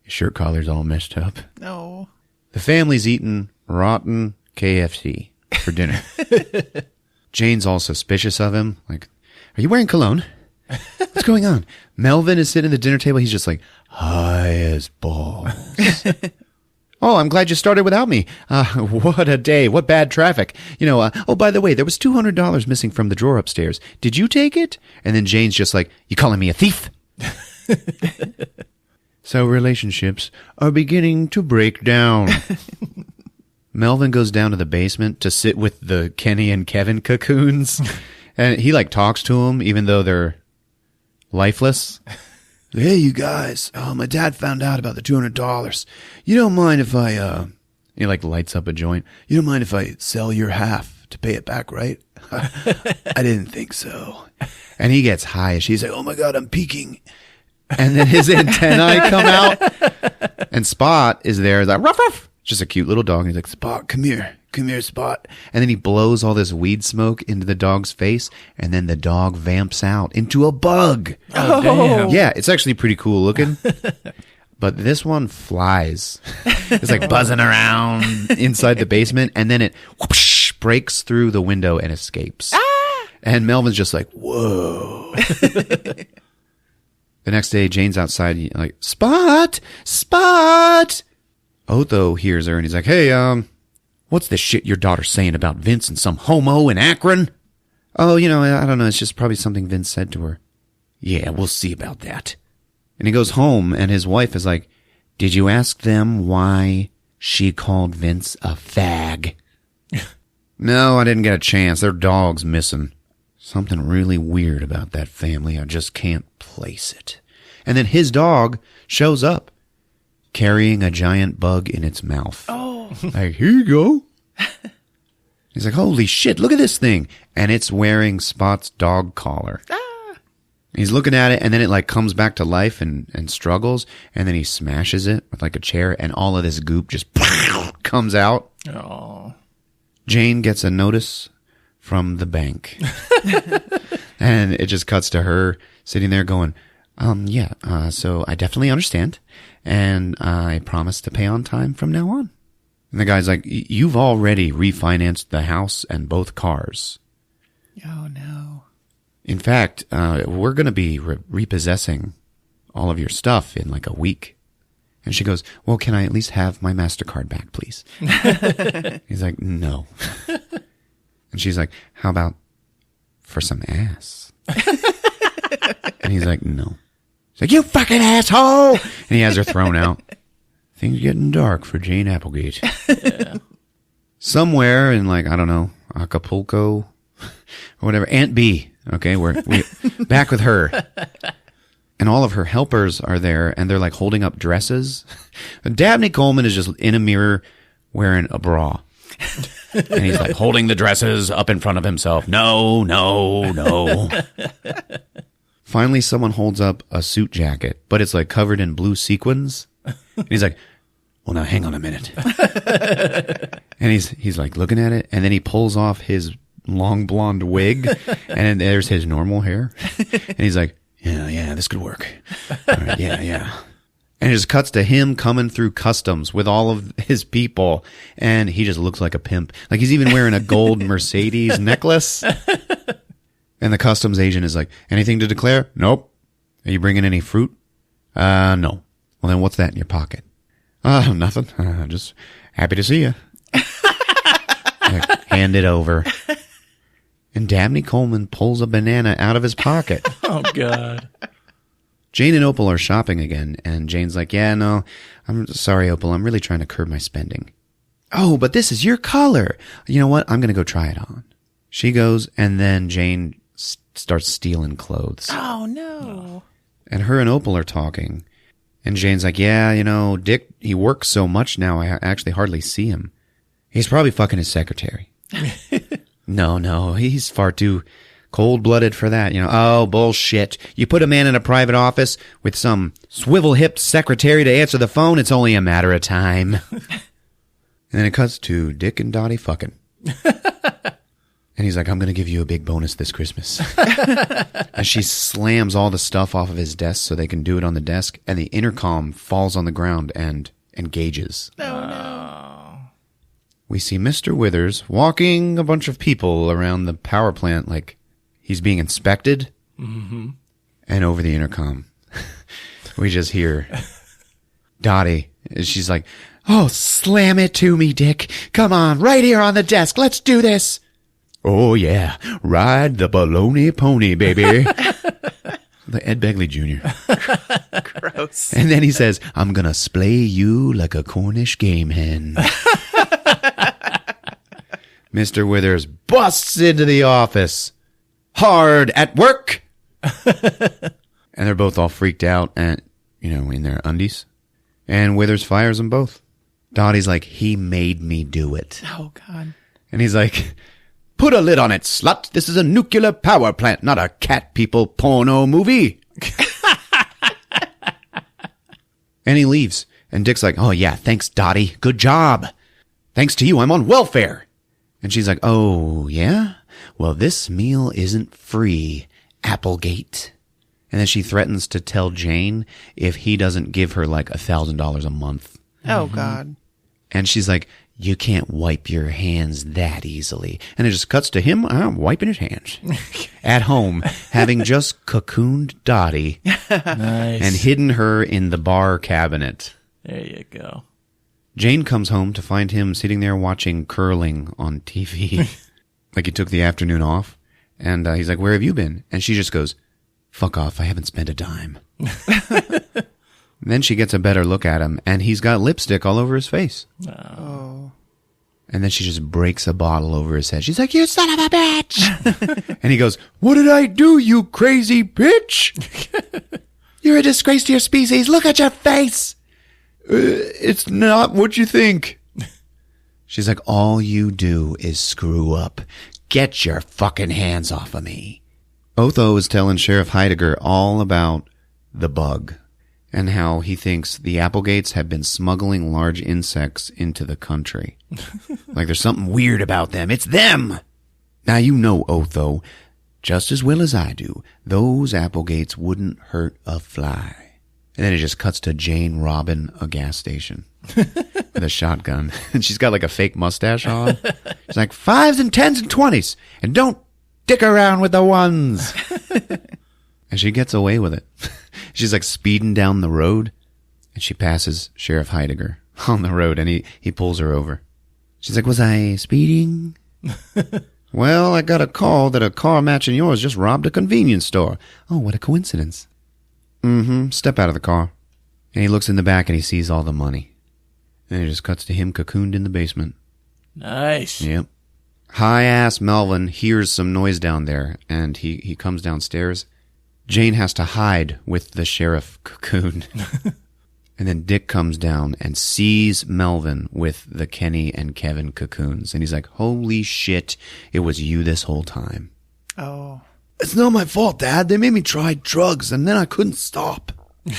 shirt collar's all messed up. No. The family's eating rotten KFC for dinner. Jane's all suspicious of him. Are you wearing cologne? What's going on? Melvin is sitting at the dinner table. He's just high as balls. Oh, I'm glad you started without me. What a day. What bad traffic. Oh, by the way, there was $200 missing from the drawer upstairs. Did you take it? And then Jane's just you calling me a thief? So relationships are beginning to break down. Melvin goes down to the basement to sit with the Kenny and Kevin cocoons. And he talks to them even though they're lifeless. Hey, you guys. Oh, my dad found out about the $200. You don't mind if I, he lights up a joint. You don't mind if I sell your half to pay it back, right? I didn't think so. And he gets high and she's oh my God, I'm peeking. And then his antennae come out, and Spot is there. He's ruff, ruff. Just a cute little dog. And he's Spot, come here, Spot. And then he blows all this weed smoke into the dog's face, and then the dog vamps out into a bug. Oh, damn. Yeah, it's actually pretty cool looking. But this one flies. It's buzzing around inside the basement, and then it whoosh, breaks through the window and escapes. Ah! And Melvin's just whoa. The next day, Jane's outside, Spot! Spot! Otho hears her, and he's hey, what's this shit your daughter's saying about Vince and some homo in Akron? Oh, I don't know. It's just probably something Vince said to her. Yeah, we'll see about that. And he goes home, and his wife is like, did you ask them why she called Vince a fag? No, I didn't get a chance. Their dog's missing. Something really weird about that family. I just can't place it. And then his dog shows up, carrying a giant bug in its mouth. Oh. Like, here you go. He's like, holy shit, look at this thing. And it's wearing Spot's dog collar. He's looking at it, and then it like comes back to life and struggles, and then he smashes it with like a chair, and all of this goop just comes out. Oh. Jane gets a notice from the bank. And it just cuts to her sitting there going, so I definitely understand, and I promise to pay on time from now on. And the guy's like, you've already refinanced the house and both cars. Oh, no. In fact, we're going to be repossessing all of your stuff in like a week. And she goes, well, can I at least have my MasterCard back, please? He's like, no. And she's like, how about for some ass? And he's like, no. She's like, you fucking asshole! And he has her thrown out. Things getting dark for Jane Applegate. Yeah. Somewhere in like, I don't know, Acapulco or whatever. Aunt B. Okay, we're back with her. And all of her helpers are there, and they're like holding up dresses. Dabney Coleman is just in a mirror wearing a bra. And he's like holding the dresses up in front of himself. No, no, no. Finally, someone holds up a suit jacket, but it's like covered in blue sequins. And he's like, well, now hang on a minute. And he's like looking at it, and then he pulls off his long blonde wig, and there's his normal hair. And he's like, yeah, this could work. All right, yeah. And it just cuts to him coming through customs with all of his people, and he just looks like a pimp. Like he's even wearing a gold Mercedes necklace. And the customs agent is like, anything to declare? Nope. Are you bringing any fruit? No. Well, then what's that in your pocket? Nothing. Just happy to see you. Like, hand it over. And Dabney Coleman pulls a banana out of his pocket. Oh, God. Jane and Opal are shopping again, and Jane's like, yeah, no, I'm sorry, Opal, I'm really trying to curb my spending. Oh, but this is your color. You know what? I'm going to go try it on. She goes, and then Jane starts stealing clothes. Oh, no. And her and Opal are talking. And Jane's like, yeah, you know, Dick, he works so much now, I actually hardly see him. He's probably fucking his secretary. No, he's far too cold-blooded for that. You know, oh, bullshit. You put a man in a private office with some swivel-hipped secretary to answer the phone, it's only a matter of time. And then it cuts to Dick and Dottie fucking. And he's like, I'm going to give you a big bonus this Christmas. And she slams all the stuff off of his desk so they can do it on the desk, and the intercom falls on the ground and engages. Oh, no. We see Mr. Withers walking a bunch of people around the power plant like he's being inspected. Mm-hmm. And over the intercom, we just hear Dottie. She's like, oh, slam it to me, Dick. Come on, right here on the desk. Let's do this. Oh, yeah. Ride the baloney pony, baby. The Ed Begley Jr. Gross. And then he says, I'm going to splay you like a Cornish game hen. Mr. Withers busts into the office. Hard at work. And they're both all freaked out and, in their undies. And Withers fires them both. Dottie's like, he made me do it. Oh, God. And he's like, put a lid on it, slut. This is a nuclear power plant, not a cat people porno movie. And he leaves. And Dick's like, oh, yeah, thanks, Dottie. Good job. Thanks to you, I'm on welfare. And she's like, oh, yeah? Well, this meal isn't free, Applegate. And then she threatens to tell Jane if he doesn't give her like $1,000 a month. Oh, God. And she's like, you can't wipe your hands that easily. And it just cuts to him wiping his hands. At home, having just cocooned Dottie. Nice. And hidden her in the bar cabinet. There you go. Jane comes home to find him sitting there watching curling on TV. Like he took the afternoon off. And he's like, where have you been? And she just goes, Fuck off, I haven't spent a dime. Then she gets a better look at him, and he's got lipstick all over his face. Oh. And then she just breaks a bottle over his head. She's like, you son of a bitch! And he goes, what did I do, you crazy bitch? You're a disgrace to your species. Look at your face. It's not what you think. She's like, all you do is screw up. Get your fucking hands off of me. Otho is telling Sheriff Heidegger all about the bug and how he thinks the Applegates have been smuggling large insects into the country. Like there's something weird about them. It's them. Now you know, Otho, just as well as I do, those Applegates wouldn't hurt a fly. And then it just cuts to Jane robbing a gas station with a shotgun. And she's got like a fake mustache on. She's like, 5s and 10s and 20s. And don't dick around with the ones. And she gets away with it. She's like speeding down the road. And she passes Sheriff Heidegger on the road. And he pulls her over. She's like, was I speeding? Well, I got a call that a car matching yours just robbed a convenience store. Oh, what a coincidence. Step out of the car. And he looks in the back and he sees all the money. And it just cuts to him cocooned in the basement. Nice. Yep. High-ass Melvin hears some noise down there, and he comes downstairs. Jane has to hide with the sheriff cocoon. And then Dick comes down and sees Melvin with the Kenny and Kevin cocoons. And he's like, holy shit, it was you this whole time. Oh. It's not my fault, Dad. They made me try drugs, and then I couldn't stop. And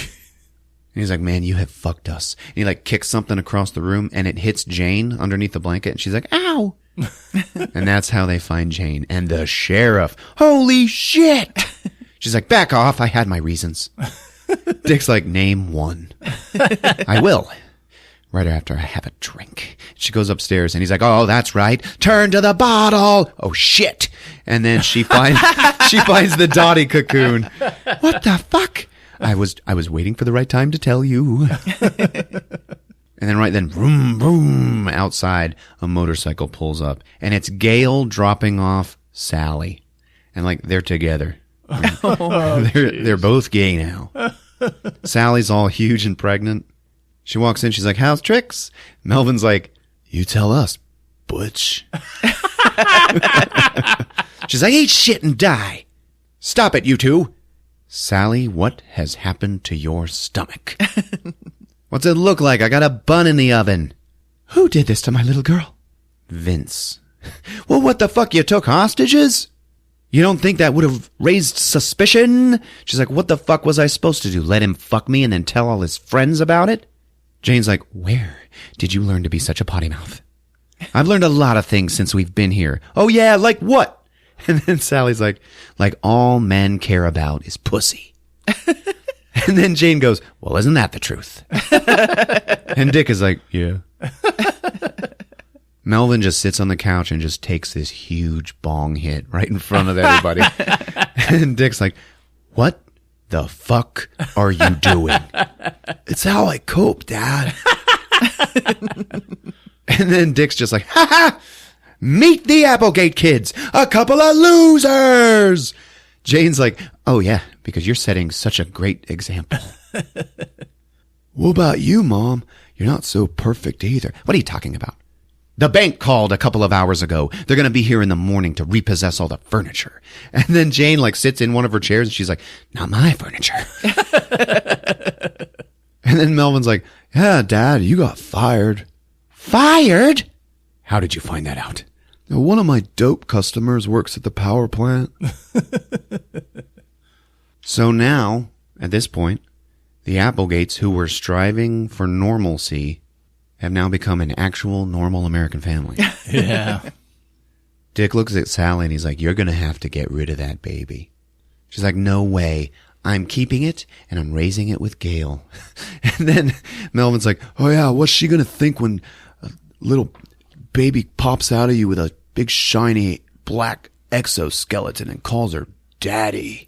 he's like, man, you have fucked us. And he like kicks something across the room, and it hits Jane underneath the blanket, and she's like, ow. And that's how they find Jane. And the sheriff, holy shit. She's like, back off. I had my reasons. Dick's like, name one. I will. Right after I have a drink. She goes upstairs and he's like, oh, that's right. Turn to the bottle. Oh, shit. And then she finds the Dottie cocoon. What the fuck? I was waiting for the right time to tell you. And then right then, vroom, vroom, outside, a motorcycle pulls up. And it's Gail dropping off Sally. And like, they're together. They're both gay now. Sally's all huge and pregnant. She walks in, she's like, how's tricks? Melvin's like, you tell us, butch. She's like, eat shit and die. Stop it, you two. Sally, what has happened to your stomach? What's it look like? I got a bun in the oven. Who did this to my little girl? Vince. Well, what the fuck? You took hostages? You don't think that would have raised suspicion? She's like, what the fuck was I supposed to do? Let him fuck me and then tell all his friends about it? Jane's like, where did you learn to be such a potty mouth? I've learned a lot of things since we've been here. Oh yeah, like what? And then Sally's like all men care about is pussy. And then Jane goes, well, isn't that the truth? And Dick is like, yeah. Melvin just sits on the couch and just takes this huge bong hit right in front of everybody. And Dick's like, what the fuck are you doing? It's how I cope, Dad. And then Dick's just like, ha ha, meet the Applegate kids, a couple of losers. Jane's like, oh yeah, because you're setting such a great example. What about you, Mom? You're not so perfect either. What are you talking about? The bank called a couple of hours ago. They're going to be here in the morning to repossess all the furniture. And then Jane like sits in one of her chairs and she's like, not my furniture. And then Melvin's like, yeah, Dad, you got fired. Fired? How did you find that out? One of my dope customers works at the power plant. So now, at this point, the Applegates, who were striving for normalcy, have now become an actual normal American family. Yeah. Dick looks at Sally and he's like, you're going to have to get rid of that baby. She's like, no way. I'm keeping it and I'm raising it with Gail. And then Melvin's like, oh yeah, what's she going to think when a little baby pops out of you with a big shiny black exoskeleton and calls her daddy?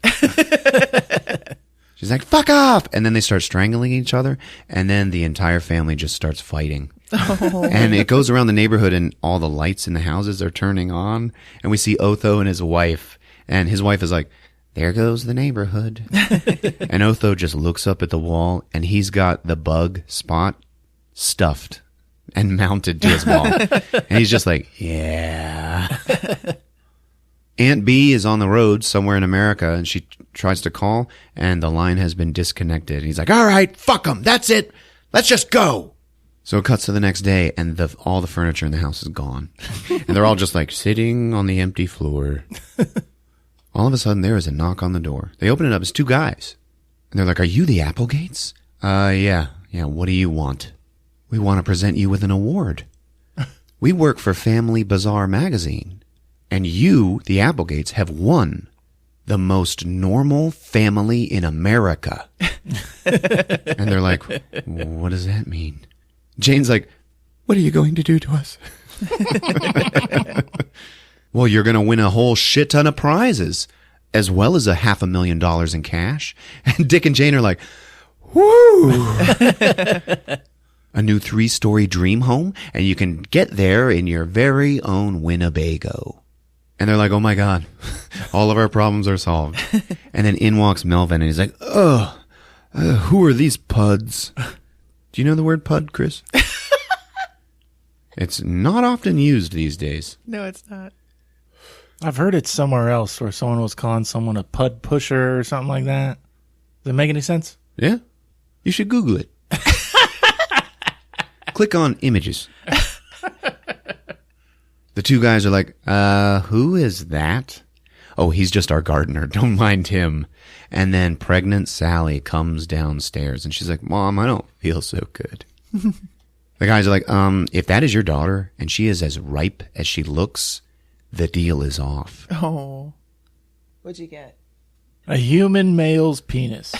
She's like, fuck off. And then they start strangling each other. And then the entire family just starts fighting. Oh. And it goes around the neighborhood and all the lights in the houses are turning on. And we see Otho and his wife. And his wife is like, there goes the neighborhood. And Otho just looks up at the wall, and he's got the bug Spot stuffed and mounted to his wall. And he's just like, yeah. Aunt B is on the road somewhere in America, and she tries to call, and the line has been disconnected. And he's like, all right, fuck them. That's it. Let's just go. So it cuts to the next day, and all the furniture in the house is gone. And they're all just like sitting on the empty floor. All of a sudden, there is a knock on the door. They open it up. It's two guys. And they're like, are you the Applegates? Yeah. What do you want? We want to present you with an award. We work for Family Bazaar magazine. And you, the Applegates, have won the most normal family in America. And they're like, what does that mean? Jane's like, what are you going to do to us? Well, you're going to win a whole shit ton of prizes, as well as $500,000 in cash. And Dick and Jane are like, woo! A new 3-story dream home, and you can get there in your very own Winnebago. And they're like, oh my God, all of our problems are solved. And then in walks Melvin, and he's like, who are these puds? Do you know the word pud, Chris? It's not often used these days. No, it's not. I've heard it somewhere else where someone was calling someone a pud pusher or something like that. Does it make any sense? Yeah? You should Google it. Click on images. The two guys are like, who is that? Oh, he's just our gardener. Don't mind him. And then pregnant Sally comes downstairs, and she's like, Mom, I don't feel so good. The guys are like, if that is your daughter, and she is as ripe as she looks, the deal is off. Oh. What'd you get? A human male's penis.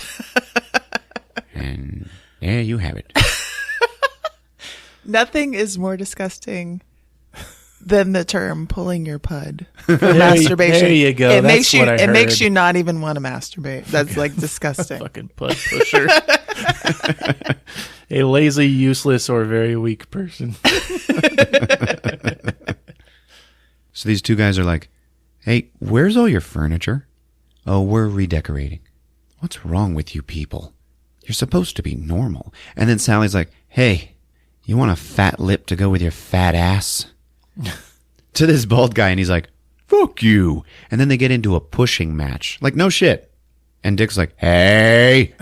And there you have it. Nothing is more disgusting than the term pulling your pud for masturbation. There you go. It That's makes you what I heard. makes you not even want to masturbate. That's like disgusting. Fucking pud pusher. A lazy, useless, or very weak person. So these two guys are like, hey, where's all your furniture? Oh, we're redecorating. What's wrong with you people? You're supposed to be normal. And then Sally's like, hey, you want a fat lip to go with your fat ass? To this bald guy, and he's like, fuck you. And then they get into a pushing match. Like, no shit. And Dick's like, hey.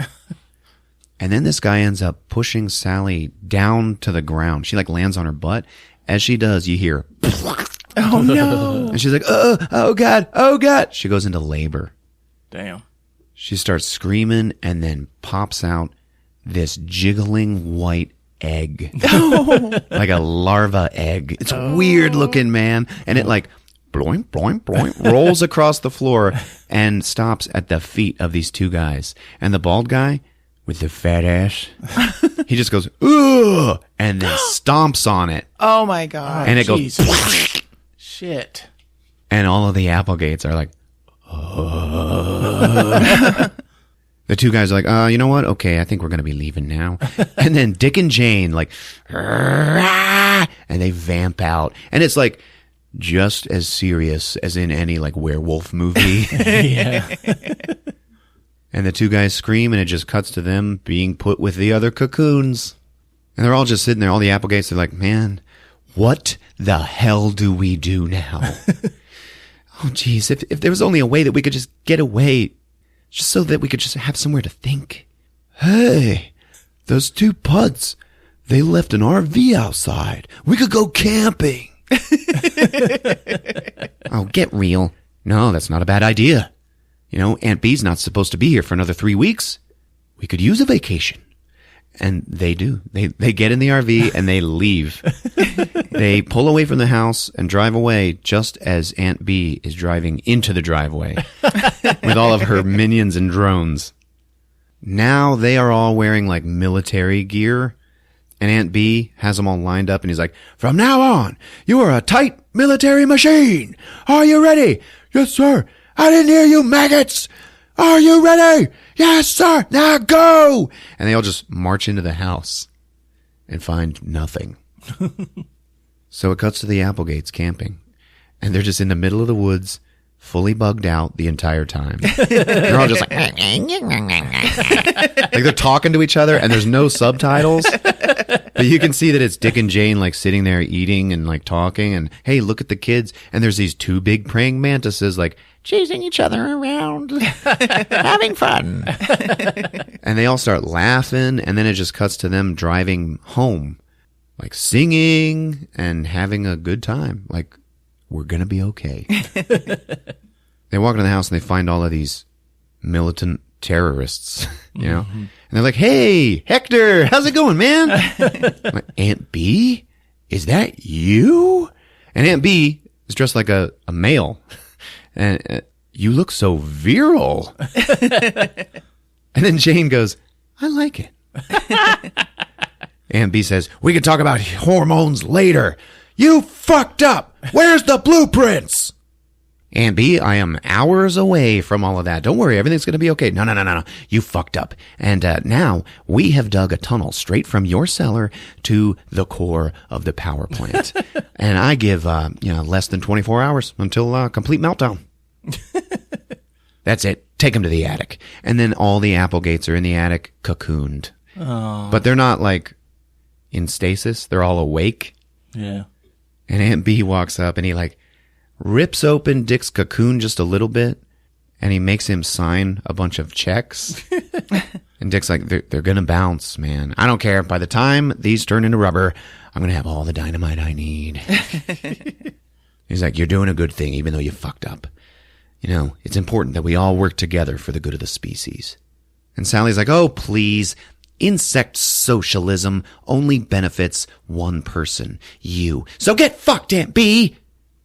And then this guy ends up pushing Sally down to the ground. She like lands on her butt. As she does, you hear, Oh no. and she's like, oh God, oh God. She goes into labor. Damn. She starts screaming and then pops out this jiggling white egg. Like a larva egg. It's weird looking, man. And it like bloink, bloink, bloink, rolls across the floor and stops at the feet of these two guys. And the bald guy with the fat ass, he just goes, ugh, and then stomps on it. Oh my God. And it goes, Jesus. Shit. and all of the Applegates are like, The two guys are like, you know what? Okay, I think we're going to be leaving now. And then Dick and Jane, like, and they vamp out. And it's like just as serious as in any like werewolf movie. Yeah. And the two guys scream, and it just cuts to them being put with the other cocoons. And they're all just sitting there, all the Applegates, they're like, man, what the hell do we do now? Oh, geez, if there was only a way that we could just get away, just so that we could just have somewhere to think. Hey, those two puds, they left an RV outside. We could go camping. Oh, get real. No, that's not a bad idea. You know, Aunt B's not supposed to be here for another 3 weeks. We could use a vacation. And they do. They get in the RV and they leave. They pull away from the house and drive away just as Aunt B is driving into the driveway with all of her minions and drones. Now they are all wearing like military gear, and Aunt B has them all lined up, and he's like, from now on, you are a tight military machine. Are you ready? Yes, sir. I didn't hear you, maggots. Are you ready? Yes, sir. Now go. And they all just march into the house and find nothing. So it cuts to the Applegates camping, and they're just in the middle of the woods fully bugged out the entire time. They're all just like they're talking to each other and there's no subtitles. But you can see that it's Dick and Jane like sitting there eating and like talking and, hey, look at the kids. And there's these two big praying mantises like chasing each other around, having fun. And they all start laughing. And then it just cuts to them driving home, like singing and having a good time. Like, we're going to be okay. They walk into the house and they find all of these militant terrorists, you know? And they're like, hey, Hector, how's it going, man? I'm like, Aunt B? Is that you? And Aunt B is dressed like a male. And you look so virile. And then Jane goes, I like it. Aunt B says, we can talk about hormones later. You fucked up. Where's the blueprints? Aunt B, I am hours away from all of that. Don't worry, everything's going to be okay. No. You fucked up. And now we have dug a tunnel straight from your cellar to the core of the power plant. And I give, less than 24 hours until complete meltdown. That's it. Take them to the attic. And then all the Applegates are in the attic, cocooned. Oh. But they're not like in stasis. They're all awake. Yeah. And Aunt B walks up and he like rips open Dick's cocoon just a little bit and he makes him sign a bunch of checks. And Dick's like, they're going to bounce, man. I don't care. By the time these turn into rubber, I'm going to have all the dynamite I need. He's like, you're doing a good thing even though you fucked up. You know, it's important that we all work together for the good of the species. And Sally's like, oh, please. Insect socialism only benefits one person, you. So get fucked, Aunt B. And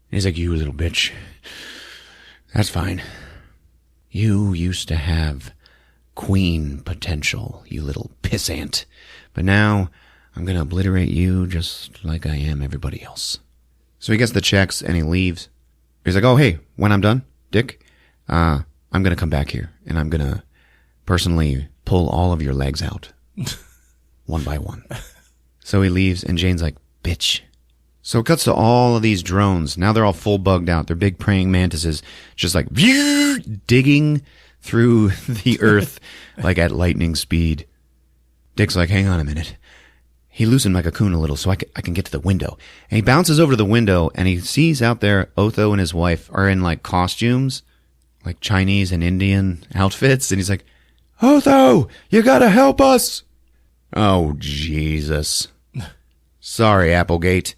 he's like, you little bitch. That's fine. You used to have queen potential, you little pissant. But now I'm going to obliterate you just like I am everybody else. So he gets the checks and he leaves. He's like, oh, hey, when I'm done, Dick, I'm going to come back here and I'm going to personally pull all of your legs out. One by one. So he leaves and Jane's like, bitch. So it cuts to all of these drones. Now they're all full bugged out. They're big praying mantises just like digging through the earth like at lightning speed. Dick's like, hang on a minute. He loosened my cocoon a little so I can get to the window. And he bounces over to the window and he sees out there Otho and his wife are in like costumes, like Chinese and Indian outfits. And he's like, Otho, you gotta help us. Oh, Jesus. Sorry, Applegate.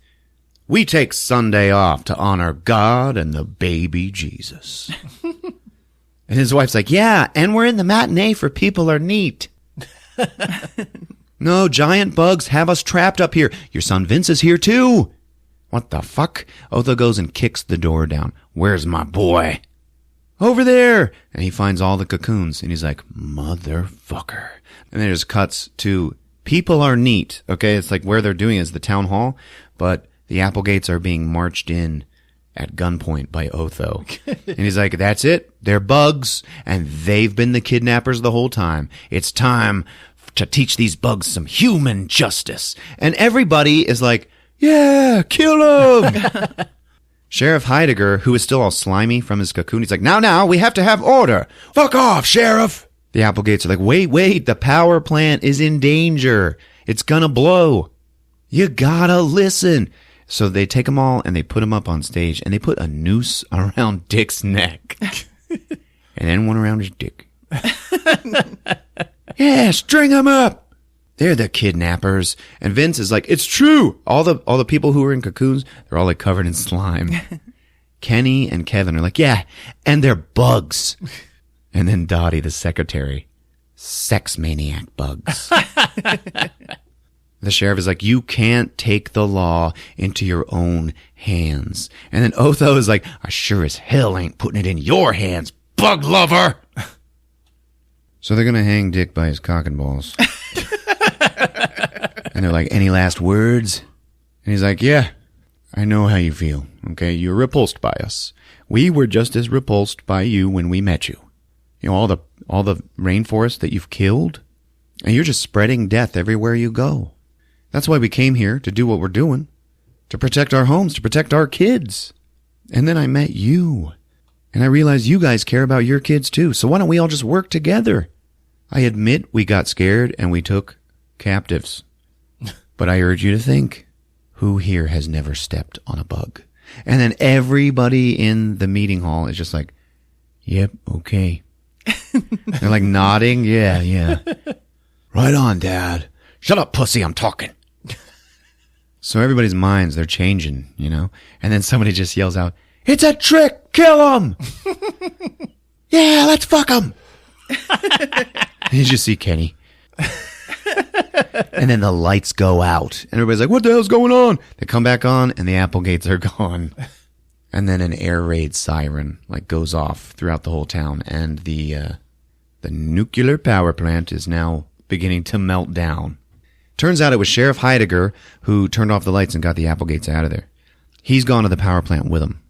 We take Sunday off to honor God and the baby Jesus. And his wife's like, yeah, and we're in the matinee for People Are Neat. No, giant bugs have us trapped up here. Your son Vince is here too. What the fuck? Otho goes and kicks the door down. Where's my boy? Over there. And he finds all the cocoons and he's like, motherfucker. And then it just cuts to People Are Neat. Okay, it's like where they're doing is the town hall, but the Applegates are being marched in at gunpoint by Otho. And he's like, that's it. They're bugs, and they've been the kidnappers the whole time. It's time to teach these bugs some human justice. And everybody is like, yeah, kill him. Sheriff Heidegger, who is still all slimy from his cocoon, he's like, now, we have to have order. Fuck off, Sheriff. The Applegates are like, wait, the power plant is in danger. It's gonna blow. You gotta listen. So they take them all and they put them up on stage and they put a noose around Dick's neck. And then one around his dick. Yeah, string them up. They're the kidnappers. And Vince is like, it's true. All the people who are in cocoons, they're all like covered in slime. Kenny and Kevin are like, yeah, and they're bugs. And then Dottie, the secretary, sex maniac bugs. The sheriff is like, you can't take the law into your own hands. And then Otho is like, I sure as hell ain't putting it in your hands, bug lover. So they're going to hang Dick by his cock and balls. And they're like, any last words? And he's like, yeah, I know how you feel. Okay, you're repulsed by us. We were just as repulsed by you when we met you. You know, all the rainforest that you've killed. And you're just spreading death everywhere you go. That's why we came here, to do what we're doing. To protect our homes, to protect our kids. And then I met you. And I realize you guys care about your kids too, so why don't we all just work together? I admit we got scared and we took captives. But I urge you to think, who here has never stepped on a bug? And then everybody in the meeting hall is just like, yep, okay. They're like nodding, yeah. Right on, Dad. Shut up, pussy, I'm talking. So everybody's minds, they're changing, you know? And then somebody just yells out, it's a trick! Kill him! Yeah, let's fuck him! And you just see Kenny. And then the lights go out. And everybody's like, what the hell's going on? They come back on, and the Applegates are gone. And then an air raid siren like goes off throughout the whole town. And the nuclear power plant is now beginning to melt down. Turns out it was Sheriff Heidegger who turned off the lights and got the Applegates out of there. He's gone to the power plant with them.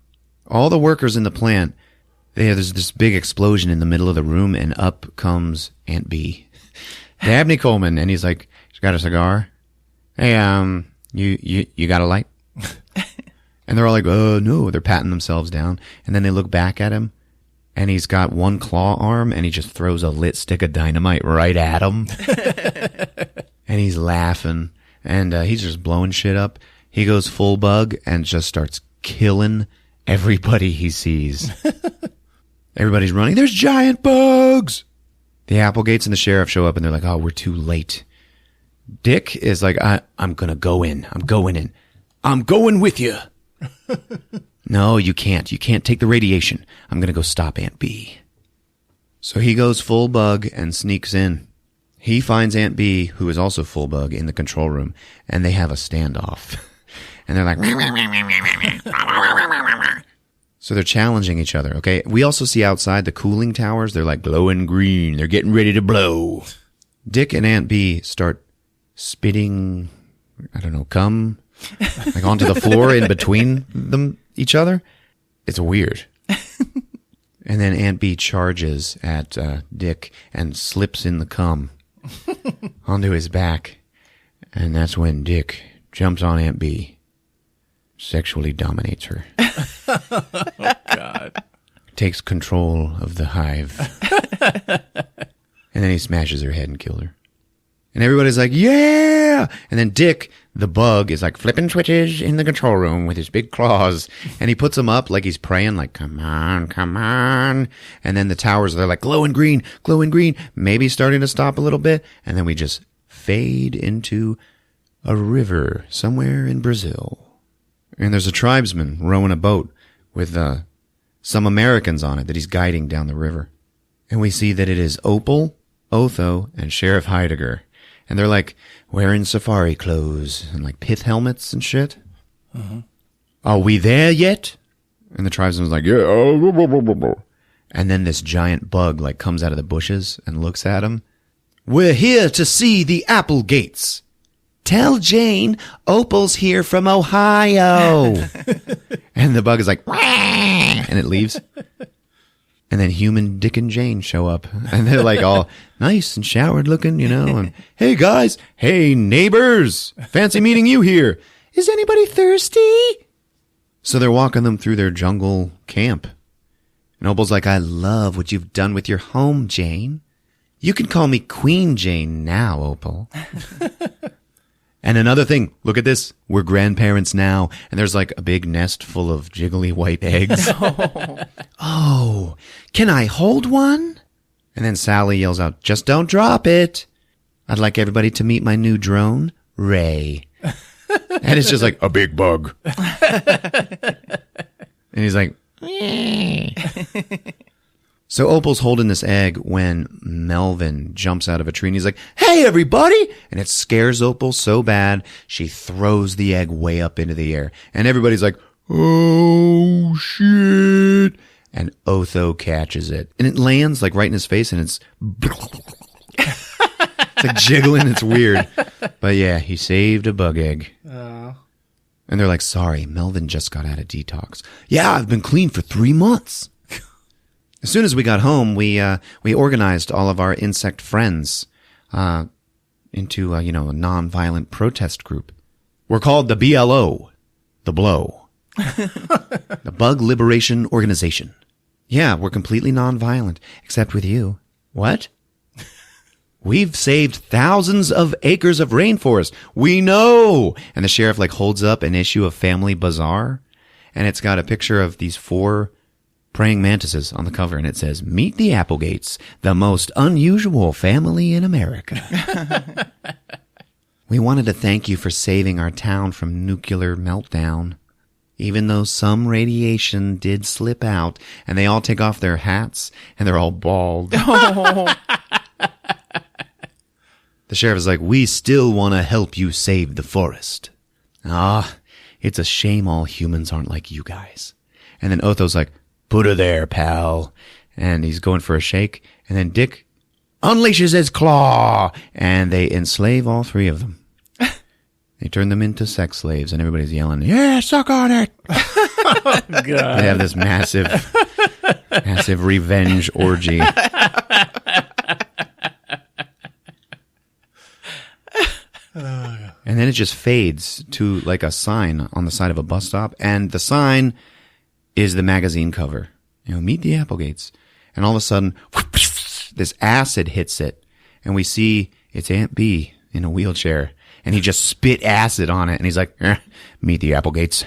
All the workers in the plant, there's this big explosion in the middle of the room, and up comes Aunt B. Dabney Coleman, and he's like, she's got a cigar. Hey, you got a light? And they're all like, oh, no. They're patting themselves down. And then they look back at him, and he's got one claw arm, and he just throws a lit stick of dynamite right at him. And he's laughing, and he's just blowing shit up. He goes full bug and just starts killing everybody he sees. Everybody's running. There's giant bugs! The Applegates and the sheriff show up, and they're like, oh, we're too late. Dick is like, I'm gonna go in. I'm going in. I'm going with you. No, you can't. You can't take the radiation. I'm gonna go stop Aunt B. So he goes full bug and sneaks in. He finds Aunt B, who is also full bug, in the control room, and they have a standoff. And they're like, so they're challenging each other, okay? We also see outside the cooling towers, they're like glowing green. They're getting ready to blow. Dick and Aunt B start spitting, I don't know, cum, like onto the floor in between each other. It's weird. And then Aunt B charges at Dick and slips in the cum onto his back. And that's when Dick jumps on Aunt B, sexually dominates her. Oh, God. Takes control of the hive. And then he smashes her head and kills her. And everybody's like, yeah! And then Dick, the bug, is like flipping switches in the control room with his big claws. And he puts them up like he's praying, like, come on, come on. And then the towers, they're like glowing green, maybe starting to stop a little bit. And then we just fade into a river somewhere in Brazil. And there's a tribesman rowing a boat with some Americans on it that he's guiding down the river. And we see that it is Opal, Otho, and Sheriff Heidegger. And they're like wearing safari clothes and like pith helmets and shit. Uh-huh. Are we there yet? And the tribesman's like, yeah. And then this giant bug like comes out of the bushes and looks at him. We're here to see the Applegates. Tell Jane Opal's here from Ohio. And the bug is like, wah! And it leaves. And then human Dick and Jane show up. And they're like all nice and showered looking, you know. And, hey, guys. Hey, neighbors. Fancy meeting you here. Is anybody thirsty? So they're walking them through their jungle camp. And Opal's like, I love what you've done with your home, Jane. You can call me Queen Jane now, Opal. And another thing, look at this. We're grandparents now, and there's like a big nest full of jiggly white eggs. Oh, can I hold one? And then Sally yells out, just don't drop it. I'd like everybody to meet my new drone, Ray. And it's just like a big bug. And he's like, So Opal's holding this egg when Melvin jumps out of a tree and he's like, hey, everybody! And it scares Opal so bad, she throws the egg way up into the air. And everybody's like, oh, shit. And Otho catches it. And it lands like right in his face and it's like jiggling. It's weird. But yeah, he saved a bug egg. And they're like, sorry, Melvin just got out of detox. Yeah, I've been clean for 3 months. As soon as we got home, we organized all of our insect friends into a non-violent protest group. We're called the BLO, the Blow, the Bug Liberation Organization. Yeah, we're completely nonviolent, except with you. What? We've saved thousands of acres of rainforest. We know. And the sheriff holds up an issue of Family Bazaar, and it's got a picture of these 4 praying mantises on the cover, and it says, "Meet the Applegates, the most unusual family in America." We wanted to thank you for saving our town from nuclear meltdown. Even though some radiation did slip out, and they all take off their hats, and they're all bald. Oh. The sheriff is like, "We still want to help you save the forest." Ah, it's a shame all humans aren't like you guys. And then Otho's like, "Put her there, pal." And he's going for a shake. And then Dick unleashes his claw, and they enslave all 3 of them. They turn them into sex slaves, and everybody's yelling, "Yeah, suck on it." Oh, God. They have this massive revenge orgy. And then it just fades to a sign on the side of a bus stop. And the sign is the magazine cover. Meet the Applegates. And all of a sudden, this acid hits it. And we see it's Aunt Bee in a wheelchair. And he just spit acid on it. And he's like, "Meet the Applegates.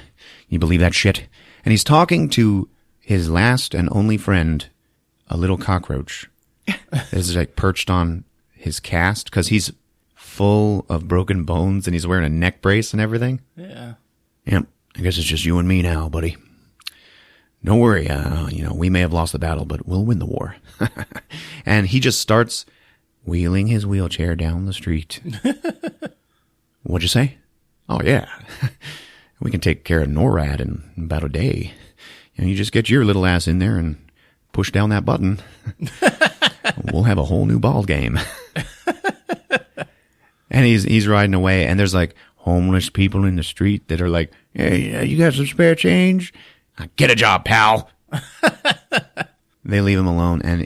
You believe that shit?" And he's talking to his last and only friend, a little cockroach. That is perched on his cast because he's full of broken bones and he's wearing a neck brace and everything. Yeah. Yep. I guess it's just you and me now, buddy. Don't worry. We may have lost the battle, but we'll win the war. And he just starts wheeling his wheelchair down the street. What'd you say? Oh, yeah. We can take care of NORAD in about a day. You just get your little ass in there and push down that button. We'll have a whole new ball game. And he's riding away, and there's homeless people in the street that are like, "Hey, you got some spare change? Get a job, pal." They leave him alone, and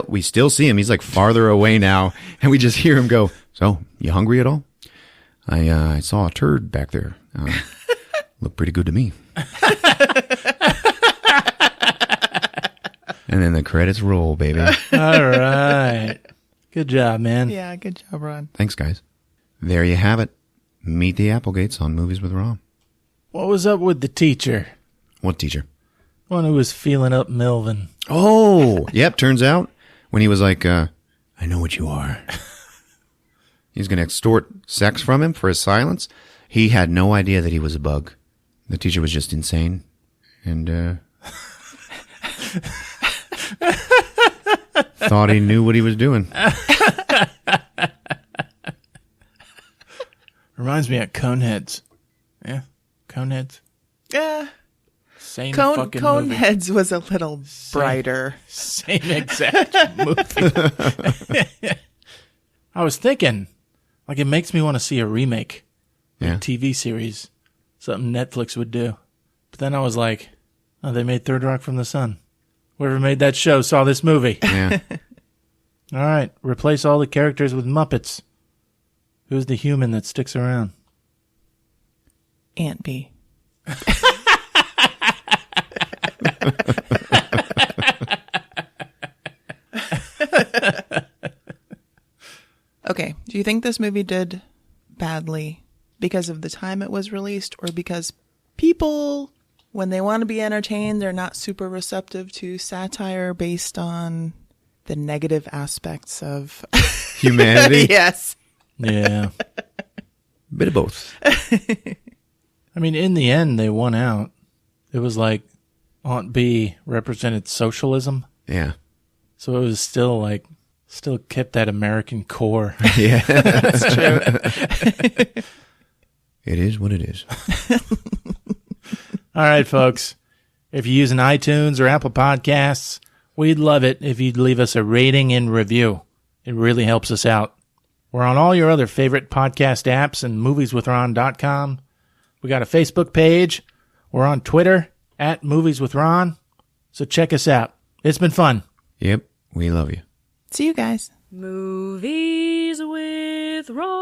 we still see him. He's farther away now, and we just hear him go, "So, you hungry at all? I saw a turd back there. Looked pretty good to me." And then the credits roll, baby. All right. Good job, man. Yeah, good job, Ron. Thanks, guys. There you have it. Meet the Applegates on Movies with Ron. What was up with the teacher? What teacher? One who was feeling up Melvin. Oh, yep. Turns out when he was like, "I know what you are." He's going to extort sex from him for his silence. He had no idea that he was a bug. The teacher was just insane. And thought he knew what he was doing. Reminds me of Coneheads. Yeah, Coneheads. Yeah. Same fucking movie. Coneheads was a little brighter. Same exact movie. I was thinking, it makes me want to see a remake. Yeah. A TV series. Something Netflix would do. But then I was like, oh, they made Third Rock from the Sun. Whoever made that show saw this movie. Yeah. All right, replace all the characters with Muppets. Who's the human that sticks around? Aunt Bee. Okay, do you think this movie did badly because of the time it was released, or because people, when they want to be entertained, they're not super receptive to satire based on the negative aspects of Humanity? Yes. Yeah. Bit of both. I mean, in the end, they won out. It was like Aunt B represented socialism. Yeah. So it was still kept that American core. Yeah. That's true. It is what it is. All right, folks. If you're using iTunes or Apple Podcasts, we'd love it if you'd leave us a rating and review. It really helps us out. We're on all your other favorite podcast apps and movieswithron.com. We got a Facebook page. We're on Twitter @movieswithron. So check us out. It's been fun. Yep. We love you. See you guys. Movies with Ron.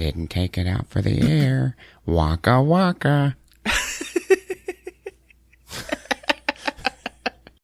didn't take it out for the air. Waka waka.